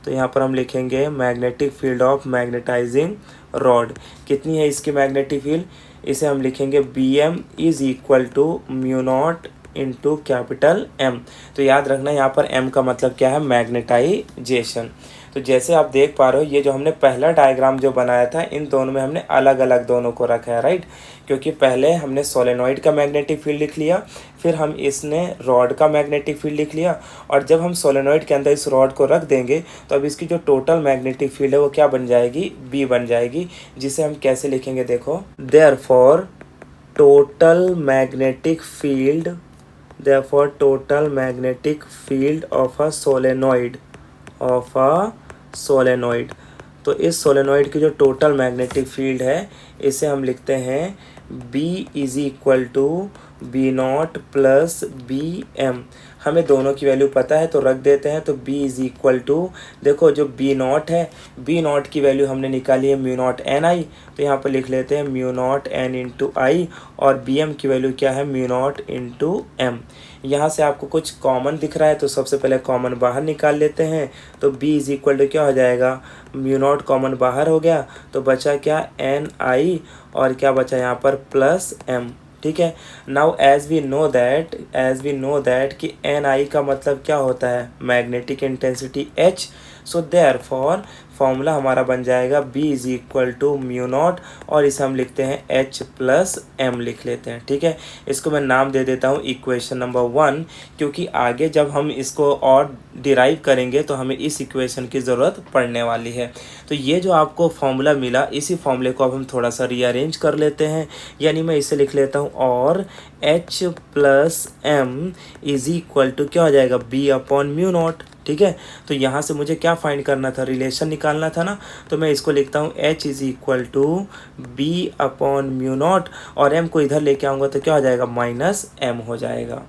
तो यहाँ पर हम लिखेंगे magnetic field of magnetizing rod. कितनी है इसकी मैग्नेटिक फील्ड, इसे हम लिखेंगे B M is equal to mu naught into capital M. तो याद रखना यहाँ पर एम का मतलब क्या है, मैग्नेटाइजेशन। तो जैसे आप देख पा रहे हो ये जो हमने पहला डायग्राम जो बनाया था इन दोनों में हमने अलग अलग दोनों को रखा है, राइट। क्योंकि पहले हमने सोलेनॉइड का मैग्नेटिक फील्ड लिख लिया, फिर हम इसने रॉड का मैग्नेटिक फील्ड लिख लिया, और जब हम सोलेनॉइड के अंदर इस रॉड को रख देंगे तो अब इसकी जो टोटल मैग्नेटिक फील्ड है वो क्या बन जाएगी, बी बन जाएगी। जिसे हम कैसे लिखेंगे, देखो, therefore total magnetic field, therefore total magnetic field of a solenoid, of a solenoid. तो इस सोलेनॉइड की जो टोटल मैग्नेटिक फील्ड है इसे हम लिखते हैं B is equal to B naught plus B M. हमें दोनों की वैल्यू पता है तो रख देते हैं। तो B इज इक्वल टू, देखो जो बी नॉट है, बी नॉट की वैल्यू हमने निकाली है म्यू नॉट एन आई, तो यहाँ पर लिख लेते हैं mu naught N into I, और बी एम की वैल्यू क्या है, म्यू नॉट इंटू एम। यहाँ से आपको कुछ कॉमन दिख रहा है तो सबसे पहले कॉमन बाहर निकाल लेते हैं। तो B इज इक्वल टू क्या हो जाएगा, म्यू नॉट कॉमन बाहर हो गया तो बचा क्या, एन आई, और क्या बचा यहाँ पर प्लस एम। ठीक है। Now as we know that कि एन आई का मतलब क्या होता है, magnetic intensity H। So therefore formula हमारा बन जाएगा B is equal to mu naught, और इसे हम लिखते हैं H प्लस एम लिख लेते हैं। ठीक है। इसको मैं नाम दे देता हूँ इक्वेशन नंबर 1, क्योंकि आगे जब हम इसको और डिराइव करेंगे तो हमें इस इक्वेशन की ज़रूरत पड़ने वाली है। तो ये जो आपको फॉर्मूला मिला, इसी फॉर्मूले को अब हम थोड़ा सा रीअरेंज कर लेते हैं। यानी मैं इसे लिख लेता हूँ, और H plus M is equal to क्या हो जाएगा, B अपॉन म्यू नॉट। ठीक है। तो यहाँ से मुझे क्या फाइंड करना था, रिलेशन निकालना था ना। तो मैं इसको लिखता हूँ H is equal to B upon mu naught, और m को इधर लेके आऊँगा तो क्या हो जाएगा, माइनस m हो जाएगा।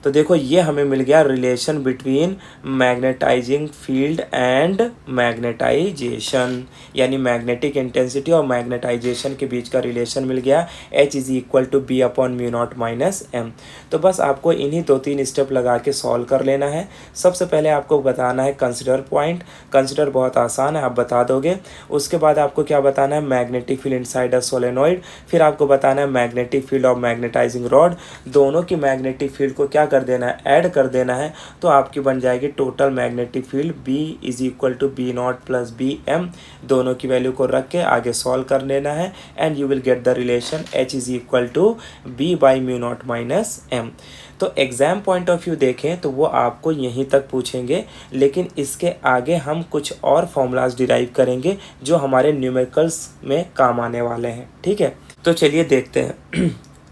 तो देखो ये हमें मिल गया relation between magnetizing field and magnetization, यानी मैग्नेटिक इंटेंसिटी और मैग्नेटाइजेशन के बीच का रिलेशन मिल गया। H is equal to B upon mu naught minus M. तो बस आपको इन्हीं 2-3 स्टेप लगा के सॉल्व कर लेना है। सबसे पहले आपको बताना है कंसिडर पॉइंट। कंसिडर बहुत आसान है, आप बता दोगे। उसके बाद आपको क्या बताना है, magnetic field inside a solenoid. फिर आपको बताना है magnetic field of magnetizing rod. दोनों की मैग्नेटिक फील्ड को क्या कर देना है, ऐड कर देना है। तो आपकी बन जाएगी total magnetic field B is equal to B naught plus B M. दोनों की वैल्यू को रख के आगे सॉल्व कर लेना है, and you will get the relation H is equal to B by mu naught minus M. तो एग्जाम पॉइंट ऑफ व्यू देखें तो वो आपको यहीं तक पूछेंगे, लेकिन इसके आगे हम कुछ और फॉर्मूलाज डिराइव करेंगे जो हमारे न्यूमेरिकल्स में काम आने वाले हैं। ठीक है। तो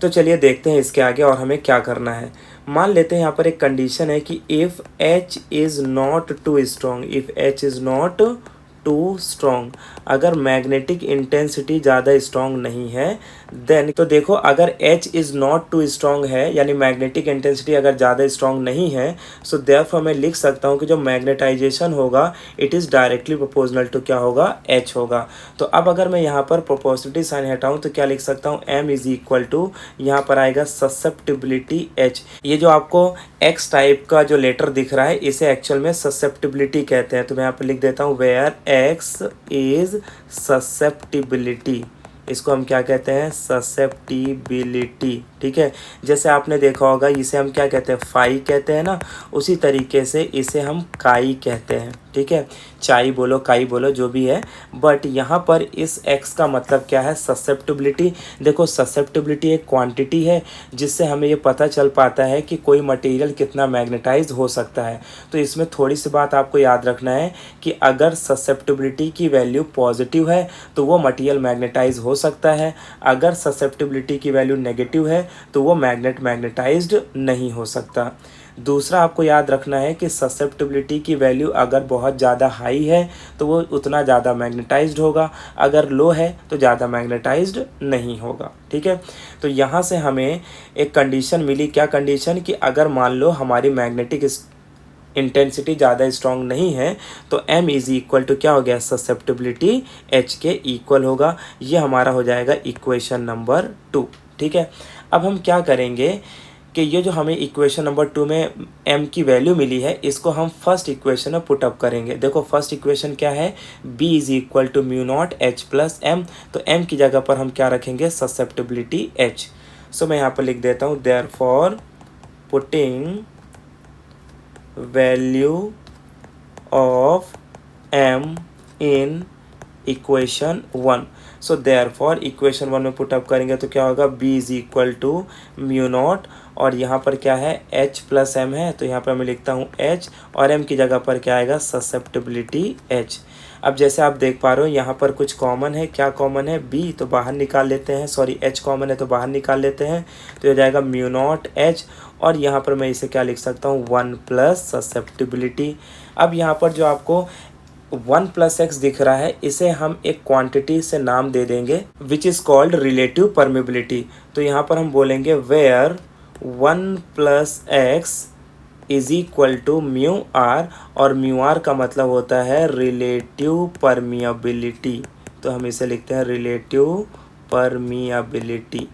चलिए देखते हैं इसके आगे और हमें क्या करना है। मान लेते हैं यहाँ पर एक कंडीशन है कि if H is not too strong, if H is not too strong, अगर मैग्नेटिक इंटेंसिटी ज़्यादा स्ट्रॉन्ग नहीं है, देन तो देखो अगर H is not too strong है, यानी मैग्नेटिक इंटेंसिटी अगर ज़्यादा स्ट्रॉन्ग नहीं है, सो देयरफॉर मैं लिख सकता हूँ कि जो मैग्नेटाइजेशन होगा it is directly proportional to क्या होगा, H होगा। तो अब अगर मैं यहाँ पर प्रोपोर्शनलिटी साइन हटाऊँ तो क्या लिख सकता हूँ, M इज़ इक्वल टू, यहाँ पर आएगा ससेप्टिबिलिटी H। ये जो आपको X टाइप का जो लेटर दिख रहा है इसे एक्चुअल में ससेप्टिबिलिटी कहते हैं। तो मैं यहाँ पर लिख देता हूँ वेयर X इज ससेप्टिबिलिटी, इसको हम क्या कहते हैं, ससेप्टिबिलिटी। ठीक है। जैसे आपने देखा होगा इसे हम क्या कहते हैं, फाई कहते हैं ना, उसी तरीके से इसे हम काई कहते हैं। ठीक है। चाई बोलो, काई बोलो, जो भी है, बट यहाँ पर इस x का मतलब क्या है, ससेप्टिबिलिटी। देखो ससेप्टिबिलिटी एक क्वांटिटी है जिससे हमें ये पता चल पाता है कि कोई मटेरियल कितना मैग्नेटाइज हो सकता है। तो इसमें थोड़ी सी बात आपको याद रखना है कि अगर ससेप्टिबिलिटी की वैल्यू पॉजिटिव है तो वो मटेरियल मैग्नेटाइज हो सकता है, अगर ससेप्टिबिलिटी की वैल्यू नेगेटिव है तो वो मैग्नेटाइज्ड नहीं हो सकता। दूसरा आपको याद रखना है कि ससेप्टिबिलिटी की वैल्यू अगर बहुत ज़्यादा हाई है तो वो उतना ज़्यादा मैग्नेटाइज्ड होगा, अगर लो है तो ज़्यादा मैग्नेटाइज्ड नहीं होगा। ठीक है। तो यहाँ से हमें एक कंडीशन मिली, क्या कंडीशन, कि अगर मान लो हमारी मैग्नेटिक इंटेंसिटी ज़्यादा स्ट्रॉन्ग नहीं है तो M इज़ इक्वल टू क्या हो गया, ससेप्टिबिलिटी H के इक्वल होगा। ये हमारा हो जाएगा इक्वेशन नंबर 2। ठीक है। अब हम क्या करेंगे कि ये जो हमें इक्वेशन नंबर 2 में m की वैल्यू मिली है इसको हम फर्स्ट इक्वेशन में पुट अप करेंगे। देखो फर्स्ट इक्वेशन क्या है, b is equal to mu naught H plus M. तो m की जगह पर हम क्या रखेंगे, ससेप्टिबिलिटी H। सो मैं यहाँ पर लिख देता हूँ therefore putting value of m in equation 1। So therefore equation 1 में पुटअप करेंगे तो क्या होगा, b is equal to mu naught, और यहाँ पर क्या है h प्लस m है, तो यहाँ पर मैं लिखता हूँ h, और m की जगह पर क्या आएगा, ससेप्टिबिलिटी h। अब जैसे आप देख पा रहे हो यहाँ पर कुछ कॉमन है, क्या कॉमन है, b तो बाहर निकाल लेते हैं, सॉरी h कॉमन है तो बाहर निकाल लेते हैं, तो हो जाएगा म्यू नॉट h, और यहाँ पर मैं इसे क्या लिख सकता हूँ, 1 प्लस ससेप्टिबिलिटी। अब यहाँ पर जो आपको 1 प्लस एक्स दिख रहा है, इसे हम एक क्वांटिटी से नाम दे देंगे which is called relative permeability. तो यहाँ पर हम बोलेंगे where 1 plus X is equal to mu R, और म्यू आर का मतलब होता है रिलेटिव परमिएबिलिटी, तो हम इसे लिखते हैं रिलेटिव परमिएबिलिटी।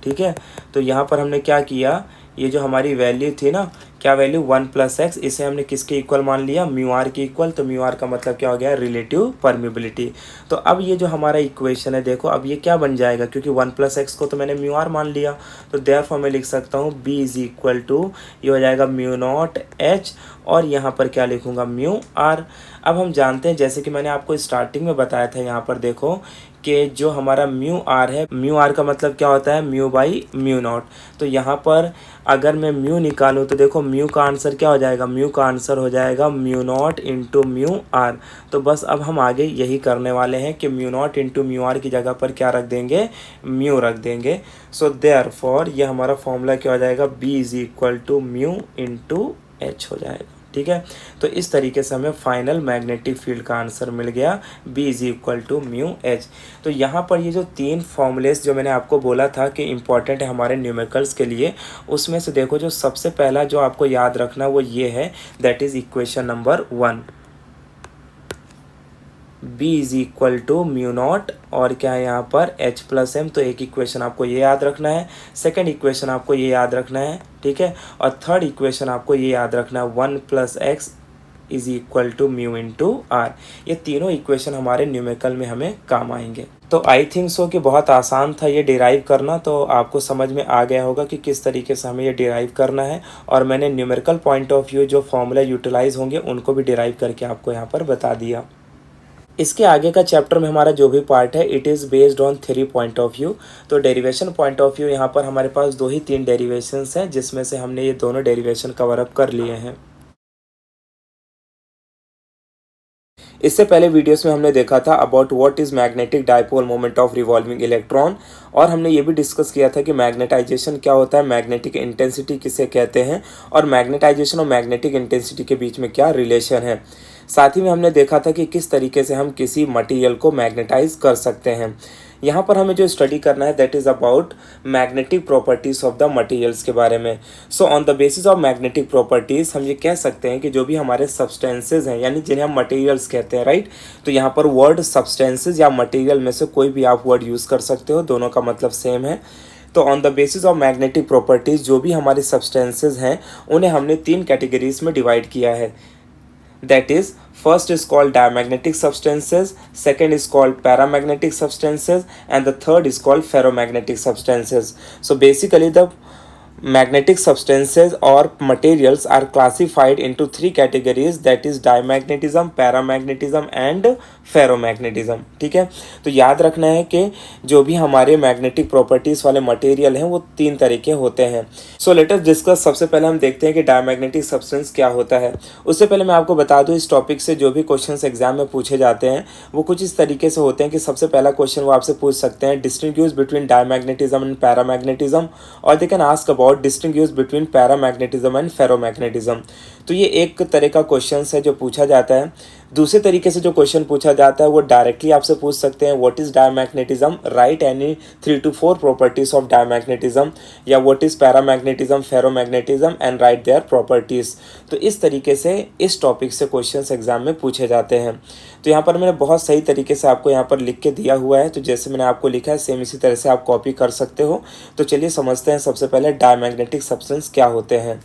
ठीक है, तो यहाँ पर हमने क्या किया, ये जो हमारी वैल्यू थी ना, क्या वैल्यू 1 प्लस एक्स, इसे हमने किसके इक्वल मान लिया, म्यू आर के इक्वल, तो म्यू आर का मतलब क्या हो गया, रिलेटिव परमिबिलिटी। तो अब ये जो हमारा इक्वेशन है, देखो अब ये क्या बन जाएगा, क्योंकि 1 प्लस एक्स को तो मैंने म्यू आर मान लिया, तो देयरफॉर मैं लिख सकता हूँ b इज इक्वल टू, ये हो जाएगा म्यू नॉट h, और यहाँ पर क्या लिखूँगा, म्यू आर। अब हम जानते हैं, जैसे कि मैंने आपको स्टार्टिंग में बताया था, यहाँ पर देखो कि जो हमारा म्यू आर है, म्यू आर का मतलब क्या होता है, म्यू बाई म्यू नॉट। तो यहाँ पर अगर मैं म्यू निकालूँ तो देखो म्यू का आंसर क्या हो जाएगा, म्यू का आंसर हो जाएगा mu naught into mu R. तो बस अब हम आगे यही करने वाले हैं कि mu naught into mu R की जगह पर क्या रख देंगे, म्यू रख देंगे। सो देयरफॉर ये हमारा फॉर्मूला क्या हो जाएगा, b is equal to mu into H हो जाएगा। ठीक है, तो इस तरीके से हमें फाइनल मैग्नेटिक फील्ड का आंसर मिल गया, b is equal to mu H. तो यहाँ पर ये जो 3 फॉर्मूलेस जो मैंने आपको बोला था कि इम्पॉर्टेंट है हमारे न्यूमेरिकल्स के लिए, उसमें से देखो जो सबसे पहला जो आपको याद रखना वो ये है, that is equation number 1, b is equal to mu naught, और क्या है यहाँ पर h प्लस एम, तो एक इक्वेशन आपको ये याद रखना है, सेकंड इक्वेशन आपको ये याद रखना है, ठीक है, और थर्ड इक्वेशन आपको ये याद रखना है 1 plus X is equal to mu into R. ये तीनों इक्वेशन हमारे न्यूमेरिकल में हमें काम आएंगे। तो आई थिंक सो कि बहुत आसान था ये डिराइव करना, तो आपको समझ में आ गया होगा कि किस तरीके से हमें ये डिराइव करना है, और मैंने न्यूमेरिकल पॉइंट ऑफ व्यू जो फॉर्मूला यूटिलाइज होंगे उनको भी डिराइव करके आपको यहाँ पर बता दिया। इसके आगे का चैप्टर में हमारा जो भी पार्ट है it is based on 3 point of view. तो डेरिवेशन पॉइंट ऑफ व्यू यहाँ पर हमारे पास 2 ही 3 डेरिवेशंस हैं, जिसमें से हमने ये दोनों डेरिवेशन कवर अप कर लिए हैं। इससे पहले वीडियोस में हमने देखा था about what is magnetic dipole moment of revolving electron, और हमने ये भी डिस्कस किया था कि मैग्नेटाइजेशन क्या होता है, मैग्नेटिक इंटेंसिटी किसे कहते हैं, और मैग्नेटाइजेशन और मैग्नेटिक इंटेंसिटी के बीच में क्या रिलेशन है। साथ ही में हमने देखा था कि किस तरीके से हम किसी मटेरियल को मैग्नेटाइज कर सकते हैं। यहाँ पर हमें जो स्टडी करना है that is about magnetic properties of the materials के बारे में। So on the basis of magnetic properties हम ये कह सकते हैं कि जो भी हमारे सब्सटेंसेज हैं, यानी जिन्हें हम मटेरियल्स कहते हैं, राइट। तो यहाँ पर वर्ड सब्सटेंसेज या मटेरियल में से कोई भी आप वर्ड यूज़ कर सकते हो, दोनों का मतलब सेम है। तो on the basis of magnetic properties जो भी हमारे सब्सटेंसेज हैं उन्हें हमने 3 कैटेगरीज में डिवाइड किया है। That is, first is called diamagnetic substances, second is called paramagnetic substances, and the third is called ferromagnetic substances. So basically the magnetic substances or materials are classified into 3 categories, that is diamagnetism, paramagnetism and ferromagnetism। ठीक है, तो याद रखना है कि जो भी हमारे मैग्नेटिक प्रॉपर्टीज़ वाले मटेरियल हैं वो 3 तरीके होते हैं। So let us discuss. सबसे पहले हम देखते हैं कि डायमैग्नेटिक सब्सटेंस क्या होता है। उससे पहले मैं आपको बता दूं इस टॉपिक से जो भी क्वेश्चंस एग्जाम में पूछे जाते हैं वो कुछ इस तरीके से होते हैं कि सबसे पहला क्वेश्चन वो आपसे पूछ सकते हैं distinguish between diamagnetism and paramagnetism, और they can ask about distinguish between paramagnetism and ferromagnetism. तो ये एक तरह का क्वेश्चन है जो पूछा जाता है। दूसरे तरीके से जो क्वेश्चन पूछा जाता है वो डायरेक्टली आपसे पूछ सकते हैं what is diamagnetism, write any 3 to 4 properties of diamagnetism, या what is paramagnetism, ferromagnetism and write their properties. तो इस तरीके से इस टॉपिक से क्वेश्चंस एग्जाम में पूछे जाते हैं। तो यहाँ पर मैंने बहुत सही तरीके से आपको यहाँ पर लिख के दिया हुआ है, तो जैसे मैंने आपको लिखा है सेम इसी तरह से आप कॉपी कर सकते हो। तो चलिए समझते हैं सबसे पहले डायमैग्नेटिक सब्सटेंस क्या होते हैं।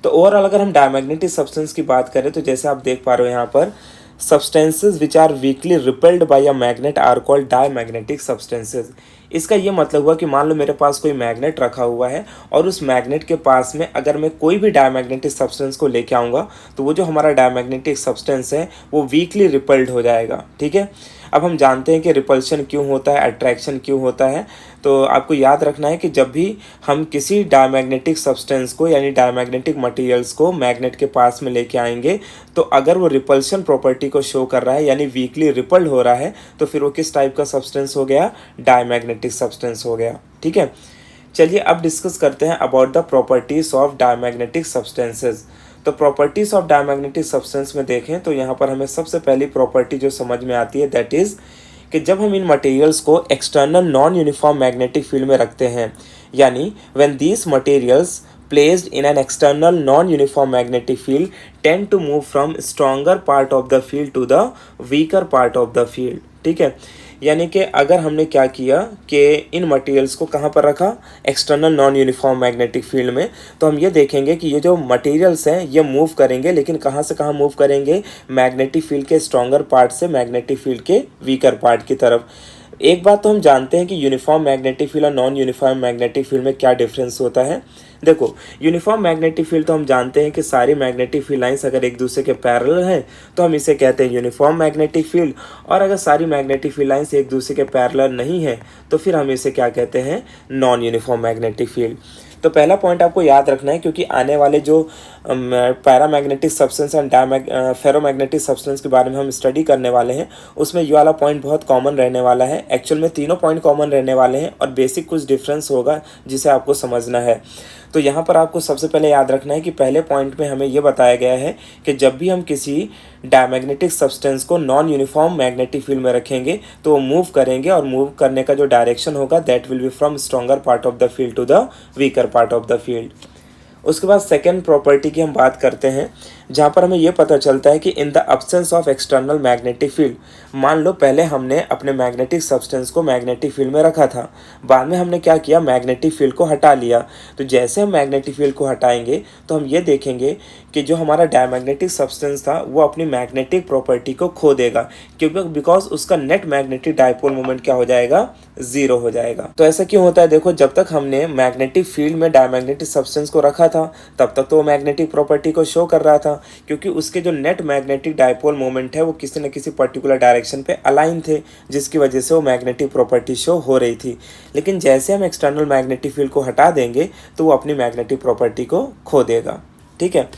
तो ओवरऑल अगर हम डायमैग्नेटिक सब्सटेंस की बात करें तो जैसे आप देख पा रहे हो यहाँ पर substances which are weakly repelled by a magnet are called diamagnetic substances. इसका ये मतलब हुआ कि मान लो मेरे पास कोई मैग्नेट रखा हुआ है और उस मैग्नेट के पास में अगर मैं कोई भी डायमैग्नेटिक सब्सटेंस को लेके आऊँगा तो वो जो हमारा डायमैग्नेटिक सब्सटेंस है वो वीकली रिपल्ड हो जाएगा। ठीक है, अब हम जानते हैं कि रिपल्शन क्यों होता है, अट्रैक्शन क्यों होता है। तो आपको याद रखना है कि जब भी हम किसी डायमैग्नेटिक सब्सटेंस को यानी डायमैग्नेटिक मटेरियल्स को मैग्नेट के पास में लेके आएंगे तो अगर वो रिपल्शन प्रॉपर्टी को शो कर रहा है यानी वीकली रिपल्ड हो रहा है तो फिर वो किस टाइप का सब्सटेंस हो गया, डायमैग्नेटिक सब्सटेंस हो गया। ठीक है, चलिए अब डिस्कस करते हैं about the properties of diamagnetic substances. तो प्रॉपर्टीज ऑफ डायमैग्नेटिक सब्सटेंस में देखें तो यहाँ पर हमें सबसे पहली प्रॉपर्टी जो समझ में आती है दैट इज़ कि जब हम इन मटेरियल्स को external non uniform magnetic field में रखते हैं यानी when these materials placed in an external non-uniform magnetic field tend to move from stronger part of the field to the weaker part of the field। ठीक है, यानी कि अगर हमने क्या किया कि इन मटेरियल्स को कहाँ पर रखा, external non uniform magnetic field में, तो हम ये देखेंगे कि ये जो मटेरियल्स हैं ये मूव करेंगे, लेकिन कहाँ से कहाँ मूव करेंगे, मैग्नेटिक फील्ड के स्ट्रॉन्गर पार्ट से मैग्नेटिक फील्ड के वीकर पार्ट की तरफ। एक बात तो हम जानते हैं कि यूनिफॉर्म मैग्नेटिक फील्ड और नॉन यूनिफॉर्म मैग्नेटिक फील्ड में क्या डिफरेंस होता है। देखो, यूनिफॉर्म मैग्नेटिक फील्ड तो हम जानते हैं कि सारी मैग्नेटिक फील्ड लाइंस अगर एक दूसरे के पैरेलल हैं तो हम इसे कहते हैं यूनिफॉर्म मैग्नेटिक फील्ड, और अगर सारी मैग्नेटिक फील्ड लाइंस एक दूसरे के पैरेलल नहीं है तो फिर हम इसे क्या कहते हैं, नॉन यूनिफॉर्म मैग्नेटिक फील्ड। तो पहला पॉइंट आपको याद रखना है क्योंकि आने वाले जो paramagnetic substance and ferromagnetic substance के बारे में हम स्टडी करने वाले हैं उसमें ये वाला पॉइंट बहुत कॉमन रहने वाला है। एक्चुअल में तीनों पॉइंट कॉमन रहने वाले हैं और बेसिक कुछ डिफरेंस होगा जिसे आपको समझना है। तो यहाँ पर आपको सबसे पहले याद रखना है कि पहले पॉइंट में हमें ये बताया गया है कि जब भी हम किसी डायमैग्नेटिक सब्सटेंस को नॉन यूनिफॉर्म मैग्नेटिक फील्ड में रखेंगे तो वो मूव करेंगे और मूव करने का जो डायरेक्शन होगा that will be from stronger part of the field to the weaker part of the field. उसके बाद सेकेंड प्रॉपर्टी की हम बात करते हैं जहाँ पर हमें ये पता चलता है कि in the absence of external magnetic field, मान लो पहले हमने अपने मैग्नेटिक सब्सटेंस को मैग्नेटिक फील्ड में रखा था, बाद में हमने क्या किया, मैग्नेटिक फील्ड को हटा लिया। तो जैसे हम मैग्नेटिक फील्ड को हटाएंगे तो हम ये देखेंगे कि जो हमारा डायमैग्नेटिक सब्सटेंस था वो अपनी मैग्नेटिक प्रॉपर्टी को खो देगा, क्योंकि बिकॉज उसका नेट मैग्नेटिक डायपोल मोमेंट क्या हो जाएगा, जीरो हो जाएगा। तो ऐसा क्यों होता है, देखो जब तक हमने मैग्नेटिक फील्ड में डायमैग्नेटिक सब्सटेंस को रखा था तब तक तो वो मैग्नेटिक प्रॉपर्टी को शो कर रहा था क्योंकि उसके जो नेट मैग्नेटिक डायपोल मोमेंट है वो किसी न किसी पर्टिकुलर डायरेक्शन पे अलाइन थे, जिसकी वजह से वो मैग्नेटिक प्रॉपर्टी शो हो रही थी। लेकिन जैसे हम एक्सटर्नल मैग्नेटिक फील्ड को हटा देंगे तो वो अपनी मैग्नेटिक प्रॉपर्टी को खो देगा। ठीक है,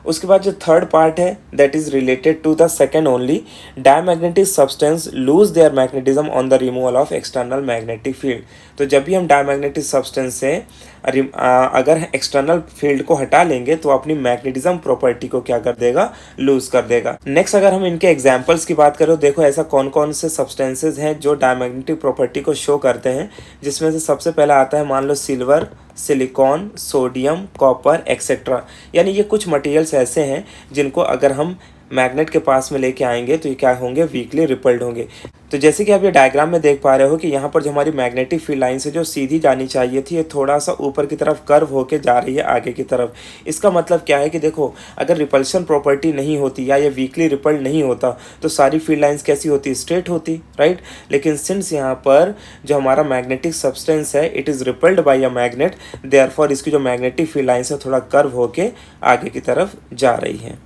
उसके बाद जो थर्ड पार्ट है that is related to the second only, diamagnetic substance lose their magnetism on the removal of external magnetic field. तो जब भी हम डायमैग्नेटिक सब्सटेंस से अगर एक्सटर्नल फील्ड को हटा लेंगे तो अपनी मैग्नेटिज्म प्रॉपर्टी को क्या कर देगा, लूज कर देगा। नेक्स्ट अगर हम इनके एग्जांपल्स की बात करें, देखो ऐसा कौन कौन से सब्सटेंसेज हैं जो डायमैग्नेटिक प्रॉपर्टी को शो करते हैं, जिसमें से सबसे पहला आता है मान लो silver, silicon, sodium, copper etcetera. यानी ये कुछ मटेरियल्स ऐसे हैं जिनको अगर हम मैग्नेट के पास में लेके आएंगे तो ये क्या होंगे, वीकली रिपल्ड होंगे। तो जैसे कि आप ये डायग्राम में देख पा रहे हो कि यहाँ पर जो हमारी मैग्नेटिक फील्ड लाइन से जो सीधी जानी चाहिए थी ये थोड़ा सा ऊपर की तरफ कर्व होके जा रही है आगे की तरफ। इसका मतलब क्या है कि देखो अगर रिपल्शन प्रॉपर्टी नहीं होती या ये वीकली रिपल्ड नहीं होता तो सारी फील्ड लाइंस कैसी होती, स्ट्रेट होती, राइट। लेकिन सिंस यहाँ पर जो हमारा मैग्नेटिक सब्सटेंस है it is rippled by a magnet, therefore इसकी जो मैग्नेटिक फील्ड लाइंस है थोड़ा कर्व होके आगे की तरफ जा रही है।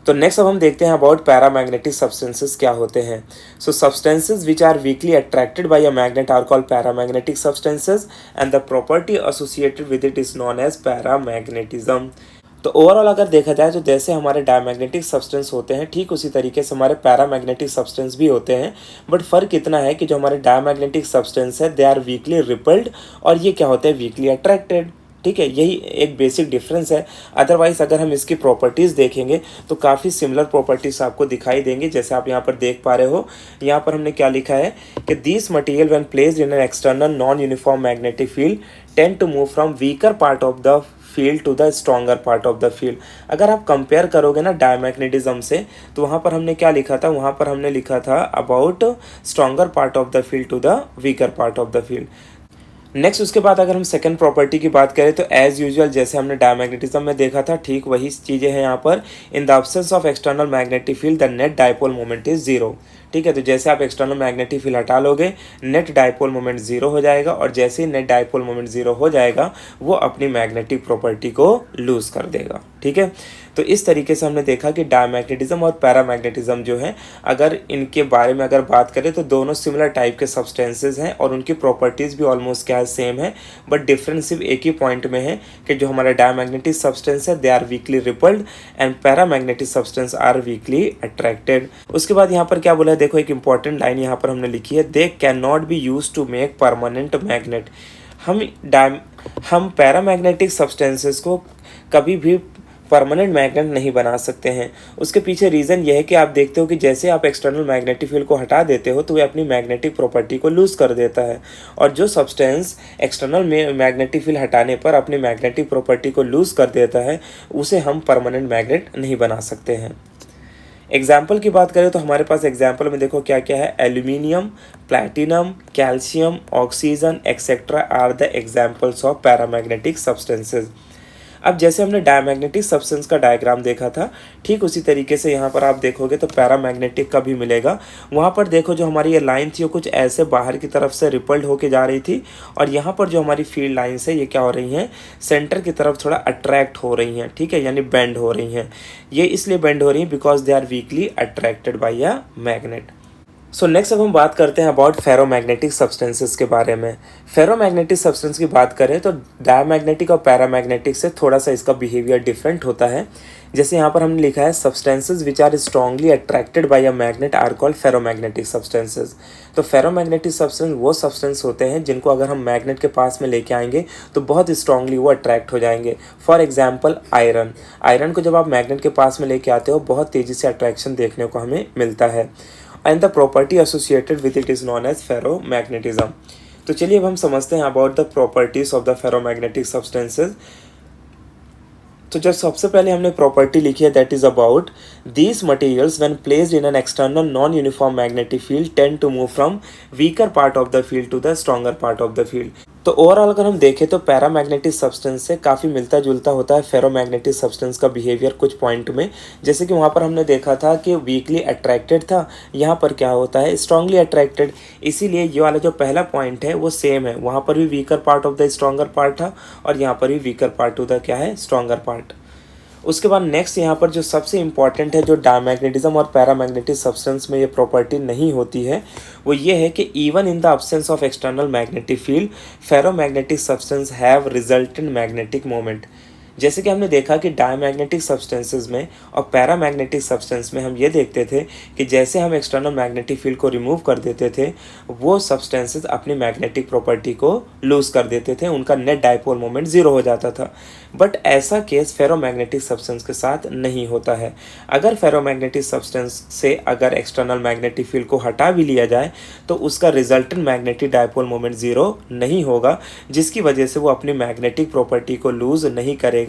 तो नेक्स्ट अब हम देखते हैं अबाउट पैरामैग्नेटिक सब्सटेंसेस क्या होते हैं। So substances which are weakly attracted by a magnet are called paramagnetic substances and the property associated with it is known as paramagnetism. तो ओवरऑल अगर देखा जाए तो जैसे हमारे डायमैग्नेटिक सब्सटेंस होते हैं ठीक उसी तरीके से हमारे पैरामैग्नेटिक सब्सटेंस भी होते हैं, बट फ़र्क इतना है कि जो हमारे डायमैग्नेटिक सब्सटेंस है दे आर वीकली रिपल्ड और ये क्या होते हैं, वीकली अट्रैक्टेड। ठीक है, यही एक बेसिक डिफरेंस है। अदरवाइज अगर हम इसकी प्रॉपर्टीज़ देखेंगे तो काफ़ी सिमिलर प्रॉपर्टीज़ आपको दिखाई देंगी। जैसे आप यहाँ पर देख पा रहे हो, यहाँ पर हमने क्या लिखा है कि this material when placed in an external non uniform magnetic field tend to move from weaker part of the field to the stronger part of the field. अगर आप कंपेयर करोगे ना डायमैग्नेटिज्म से तो वहाँ पर हमने क्या लिखा था, वहाँ पर हमने लिखा था about stronger part of the field to the weaker part of the field. Next उसके बाद अगर हम सेकंड प्रॉपर्टी की बात करें तो एज यूजुअल जैसे हमने डायमैग्नेटिज्म में देखा था ठीक वही चीज़ें हैं यहाँ पर। In the absence of external magnetic field the net dipole moment is zero. ठीक है, तो जैसे आप एक्सटर्नल मैग्नेटिक फील्ड हटा लोगे नेट डायपोल मोमेंट जीरो हो जाएगा, और जैसे ही नेट डायपोल मोमेंट जीरो हो जाएगा वो अपनी मैग्नेटिक प्रॉपर्टी को लूज कर देगा। ठीक है, तो इस तरीके से हमने देखा कि डायमैग्नेटिज्म और पैरामैग्नेटिज्म जो है अगर इनके बारे में अगर बात करें तो दोनों सिमिलर टाइप के सब्सटेंसेज हैं और उनकी प्रॉपर्टीज़ भी ऑलमोस्ट क्या है सेम है, बट डिफरेंस सिर्फ एक ही पॉइंट में है कि जो हमारा डायमैग्नेटिक सब्सटेंस है they are weakly repelled and paramagnetic substance are weakly attracted. उसके बाद यहाँ पर क्या बोला है, देखो एक इंपॉर्टेंट लाइन यहाँ पर हमने लिखी है, they can not be use to make permanent magnet. हम पैरामैग्नेटिक सब्सटेंसेस को कभी भी परमानेंट मैग्नेट नहीं बना सकते हैं। उसके पीछे रीज़न यह है कि आप देखते हो कि जैसे आप एक्सटर्नल मैग्नेटिक फील्ड को हटा देते हो तो वह अपनी मैग्नेटिक प्रॉपर्टी को लूज़ कर देता है, और जो सब्सटेंस एक्सटर्नल मैग्नेटिक फील्ड हटाने पर अपनी मैग्नेटिक प्रॉपर्टी को लूज़ कर देता है उसे हम परमानेंट मैग्नेट नहीं बना सकते हैं। एग्जाम्पल की बात करें तो हमारे पास एग्जाम्पल में देखो क्या क्या है, aluminium, platinum, calcium, oxygen etcetera are the examples of paramagnetic substances. अब जैसे हमने डायमैग्नेटिक सब्सटेंस का डायग्राम देखा था ठीक उसी तरीके से यहाँ पर आप देखोगे तो पैरामैग्नेटिक का भी मिलेगा। वहाँ पर देखो जो हमारी ये लाइन थी वो कुछ ऐसे बाहर की तरफ से रिपल्ड होके जा रही थी, और यहाँ पर जो हमारी फील्ड लाइन्स है ये क्या हो रही हैं, सेंटर की तरफ थोड़ा अट्रैक्ट हो रही हैं। ठीक है, यानी बेंड हो रही हैं। ये इसलिए बेंड हो रही हैं because they are weakly attracted by a magnet. So next अब हम बात करते हैं अबाउट फेरोमैग्नेटिक सब्सटेंसेस के बारे में। फेरोमैग्नेटिक सब्सटेंस की बात करें तो डायमैग्नेटिक और पैरामैग्नेटिक से थोड़ा सा इसका बिहेवियर डिफरेंट होता है। जैसे यहाँ पर हमने लिखा है substances which are strongly attracted by a magnet are called ferromagnetic substances. तो फेरोमैग्नेटिक सब्सटेंस वो सब्सटेंस होते हैं जिनको अगर हम मैग्नेट के पास में लेके आएंगे तो बहुत स्ट्रांगली वो अट्रैक्ट हो जाएंगे। फॉर एग्जाम्पल आयरन, आयरन को जब आप मैग्नेट के पास में लेके आते हो बहुत तेज़ी से अट्रैक्शन देखने को हमें मिलता है, and the property associated with it is known as ferromagnetism. तो चलिए अब हम समझते हैं about the properties of the ferromagnetic substances. तो जब सबसे पहले हमने प्रॉपर्टी लिखी है that is about these materials when placed in an external non uniform magnetic field tend to move from weaker part of the field to the stronger part of the field. तो overall अगर हम देखें तो paramagnetic substance से काफ़ी मिलता जुलता होता है फेरोमैग्नेटिक सब्सटेंस का बिहेवियर कुछ पॉइंट में। जैसे कि वहाँ पर हमने देखा था कि वीकली अट्रैक्टेड था, यहाँ पर क्या होता है स्ट्रांगली अट्रैक्टेड। इसीलिए ये वाला जो पहला पॉइंट है वो सेम है, वहाँ पर भी weaker part of the stronger part था और यहाँ पर भी वीकर पार्ट टू द क्या है स्ट्रॉन्गर पार्ट। उसके बाद नेक्स्ट यहाँ पर जो सबसे इंपॉर्टेंट है जो डायमैग्नेटिज्म और पैरामैग्नेटिक सब्सटेंस में ये प्रॉपर्टी नहीं होती है वो ये है कि even in the absence of external magnetic field ferromagnetic substance have resultant magnetic moment. जैसे कि हमने देखा कि डायमैग्नेटिक सब्सटेंसेस में और पैरामैग्नेटिक सब्सटेंस में हम ये देखते थे कि जैसे हम एक्सटर्नल मैग्नेटिक फील्ड को रिमूव कर देते थे वो सब्सटेंसेस अपनी मैग्नेटिक प्रॉपर्टी को लूज कर देते थे, उनका नेट डायपोल मोमेंट जीरो हो जाता था। बट ऐसा केस फेरोमैग्नेटिक सब्सटेंस के साथ नहीं होता है। अगर फेरोमैग्नेटिक सब्सटेंस से अगर एक्सटर्नल मैग्नेटिक फील्ड को हटा भी लिया जाए तो उसका resultant magnetic dipole moment zero नहीं होगा, जिसकी वजह से वो अपनी मैग्नेटिक प्रॉपर्टी को लूज नहीं करेगा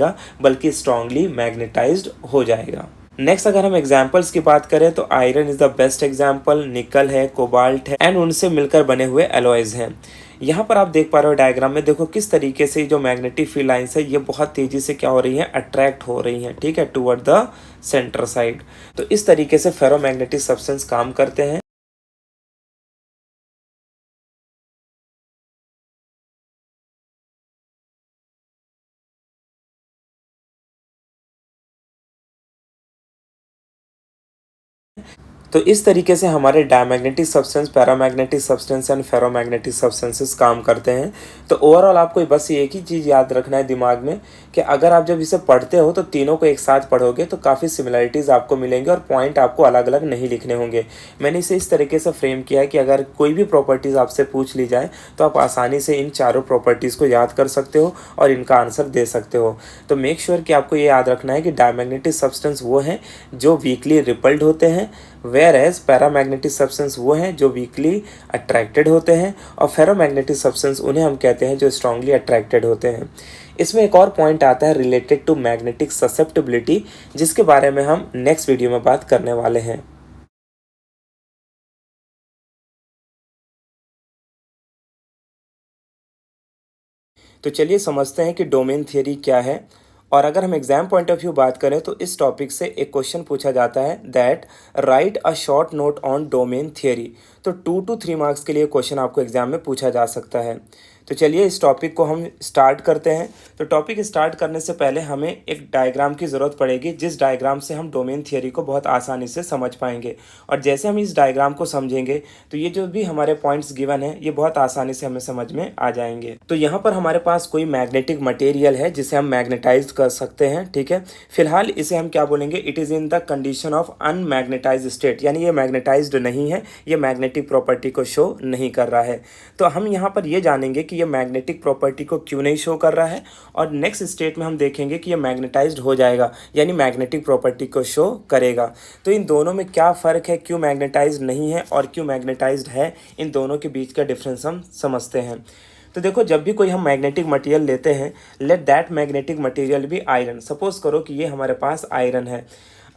बल्कि स्ट्रांगली मैग्नेटाइज्ड हो जाएगा। नेक्स्ट अगर हम एग्जाम्पल्स की बात करें तो iron is the best example, निकल है, कोबाल्ट है एंड उनसे मिलकर बने हुए एलॉयज हैं। यहाँ पर आप देख पा रहे हो डायग्राम में, देखो किस तरीके से जो मैग्नेटिक फील्ड लाइंस है ये बहुत तेजी से क्या हो रही है अट्रैक्ट हो रही हैं, ठीक है, टुवर्ड द सेंटर साइड। तो इस तरीके से फेरोमैग्नेटिक सब्सटेंस काम करते हैं। तो इस तरीके से हमारे diamagnetic substance, paramagnetic substance and ferromagnetic substances काम करते हैं। तो ओवरऑल आपको बस एक ही चीज़ याद रखना है दिमाग में कि अगर आप जब इसे पढ़ते हो तो तीनों को एक साथ पढ़ोगे तो काफ़ी सिमिलरिटीज़ आपको मिलेंगे और पॉइंट आपको अलग अलग नहीं लिखने होंगे। मैंने इसे इस तरीके से फ्रेम किया है कि अगर कोई भी प्रॉपर्टीज़ आपसे पूछ ली जाए तो आप आसानी से इन चारों प्रॉपर्टीज़ को याद कर सकते हो और इनका आंसर दे सकते हो। तो मेक श्योर कि आपको ये याद रखना है कि डायमैग्नेटिक सब्सटेंस वो हैं जो वीकली रिपल्ड होते हैं, वेयर एज पैरामैग्नेटिक सब्सटेंस वो हैं जो वीकली अट्रैक्टेड होते हैं, और फेरोमैग्नेटिक सब्सटेंस उन्हें हम कहते हैं जो स्ट्रांगली अट्रैक्टेड होते हैं। इसमें एक और पॉइंट आता है रिलेटेड टू मैग्नेटिक ससेप्टिबिलिटी, जिसके बारे में हम नेक्स्ट वीडियो में बात करने वाले हैं। तो चलिए समझते हैं कि डोमेन थियरी क्या है। और अगर हम एग्जाम पॉइंट ऑफ व्यू बात करें तो इस टॉपिक से एक क्वेश्चन पूछा जाता है that right a short note on domain theory. तो 2 to 3 मार्क्स के लिए क्वेश्चन आपको एग्जाम में पूछा जा सकता है। तो चलिए इस टॉपिक को हम स्टार्ट करते हैं। तो टॉपिक स्टार्ट करने से पहले हमें एक डायग्राम की ज़रूरत पड़ेगी, जिस डायग्राम से हम डोमेन थियरी को बहुत आसानी से समझ पाएंगे। और जैसे हम इस डायग्राम को समझेंगे तो ये जो भी हमारे पॉइंट्स गिवन है ये बहुत आसानी से हमें समझ में आ जाएंगे। तो यहाँ पर हमारे पास कोई मैग्नेटिक मटेरियल है जिसे हम मैग्नेटाइज कर सकते हैं, ठीक है। फिलहाल इसे हम क्या बोलेंगे, it is in the condition of unmagnetised state, यानी ये मैग्नेटाइज्ड नहीं है, ये मैग्नेटिक प्रॉपर्टी को शो नहीं कर रहा है। तो हम यहाँ पर ये जानेंगे कि ये मैग्नेटिक प्रॉपर्टी को क्यों नहीं शो कर रहा है, और नेक्स्ट स्टेट में हम देखेंगे कि ये मैग्नेटाइज्ड हो जाएगा यानी मैग्नेटिक प्रॉपर्टी को शो करेगा। तो इन दोनों में क्या फ़र्क है, क्यों मैग्नेटाइज्ड नहीं है और क्यों मैग्नेटाइज्ड है, इन दोनों के बीच का डिफरेंस हम समझते हैं। तो देखो, जब भी कोई हम मैग्नेटिक मटेरियल लेते हैं, लेट दैट मैग्नेटिक मटेरियल भी आयरन। सपोज करो कि ये हमारे पास आयरन है।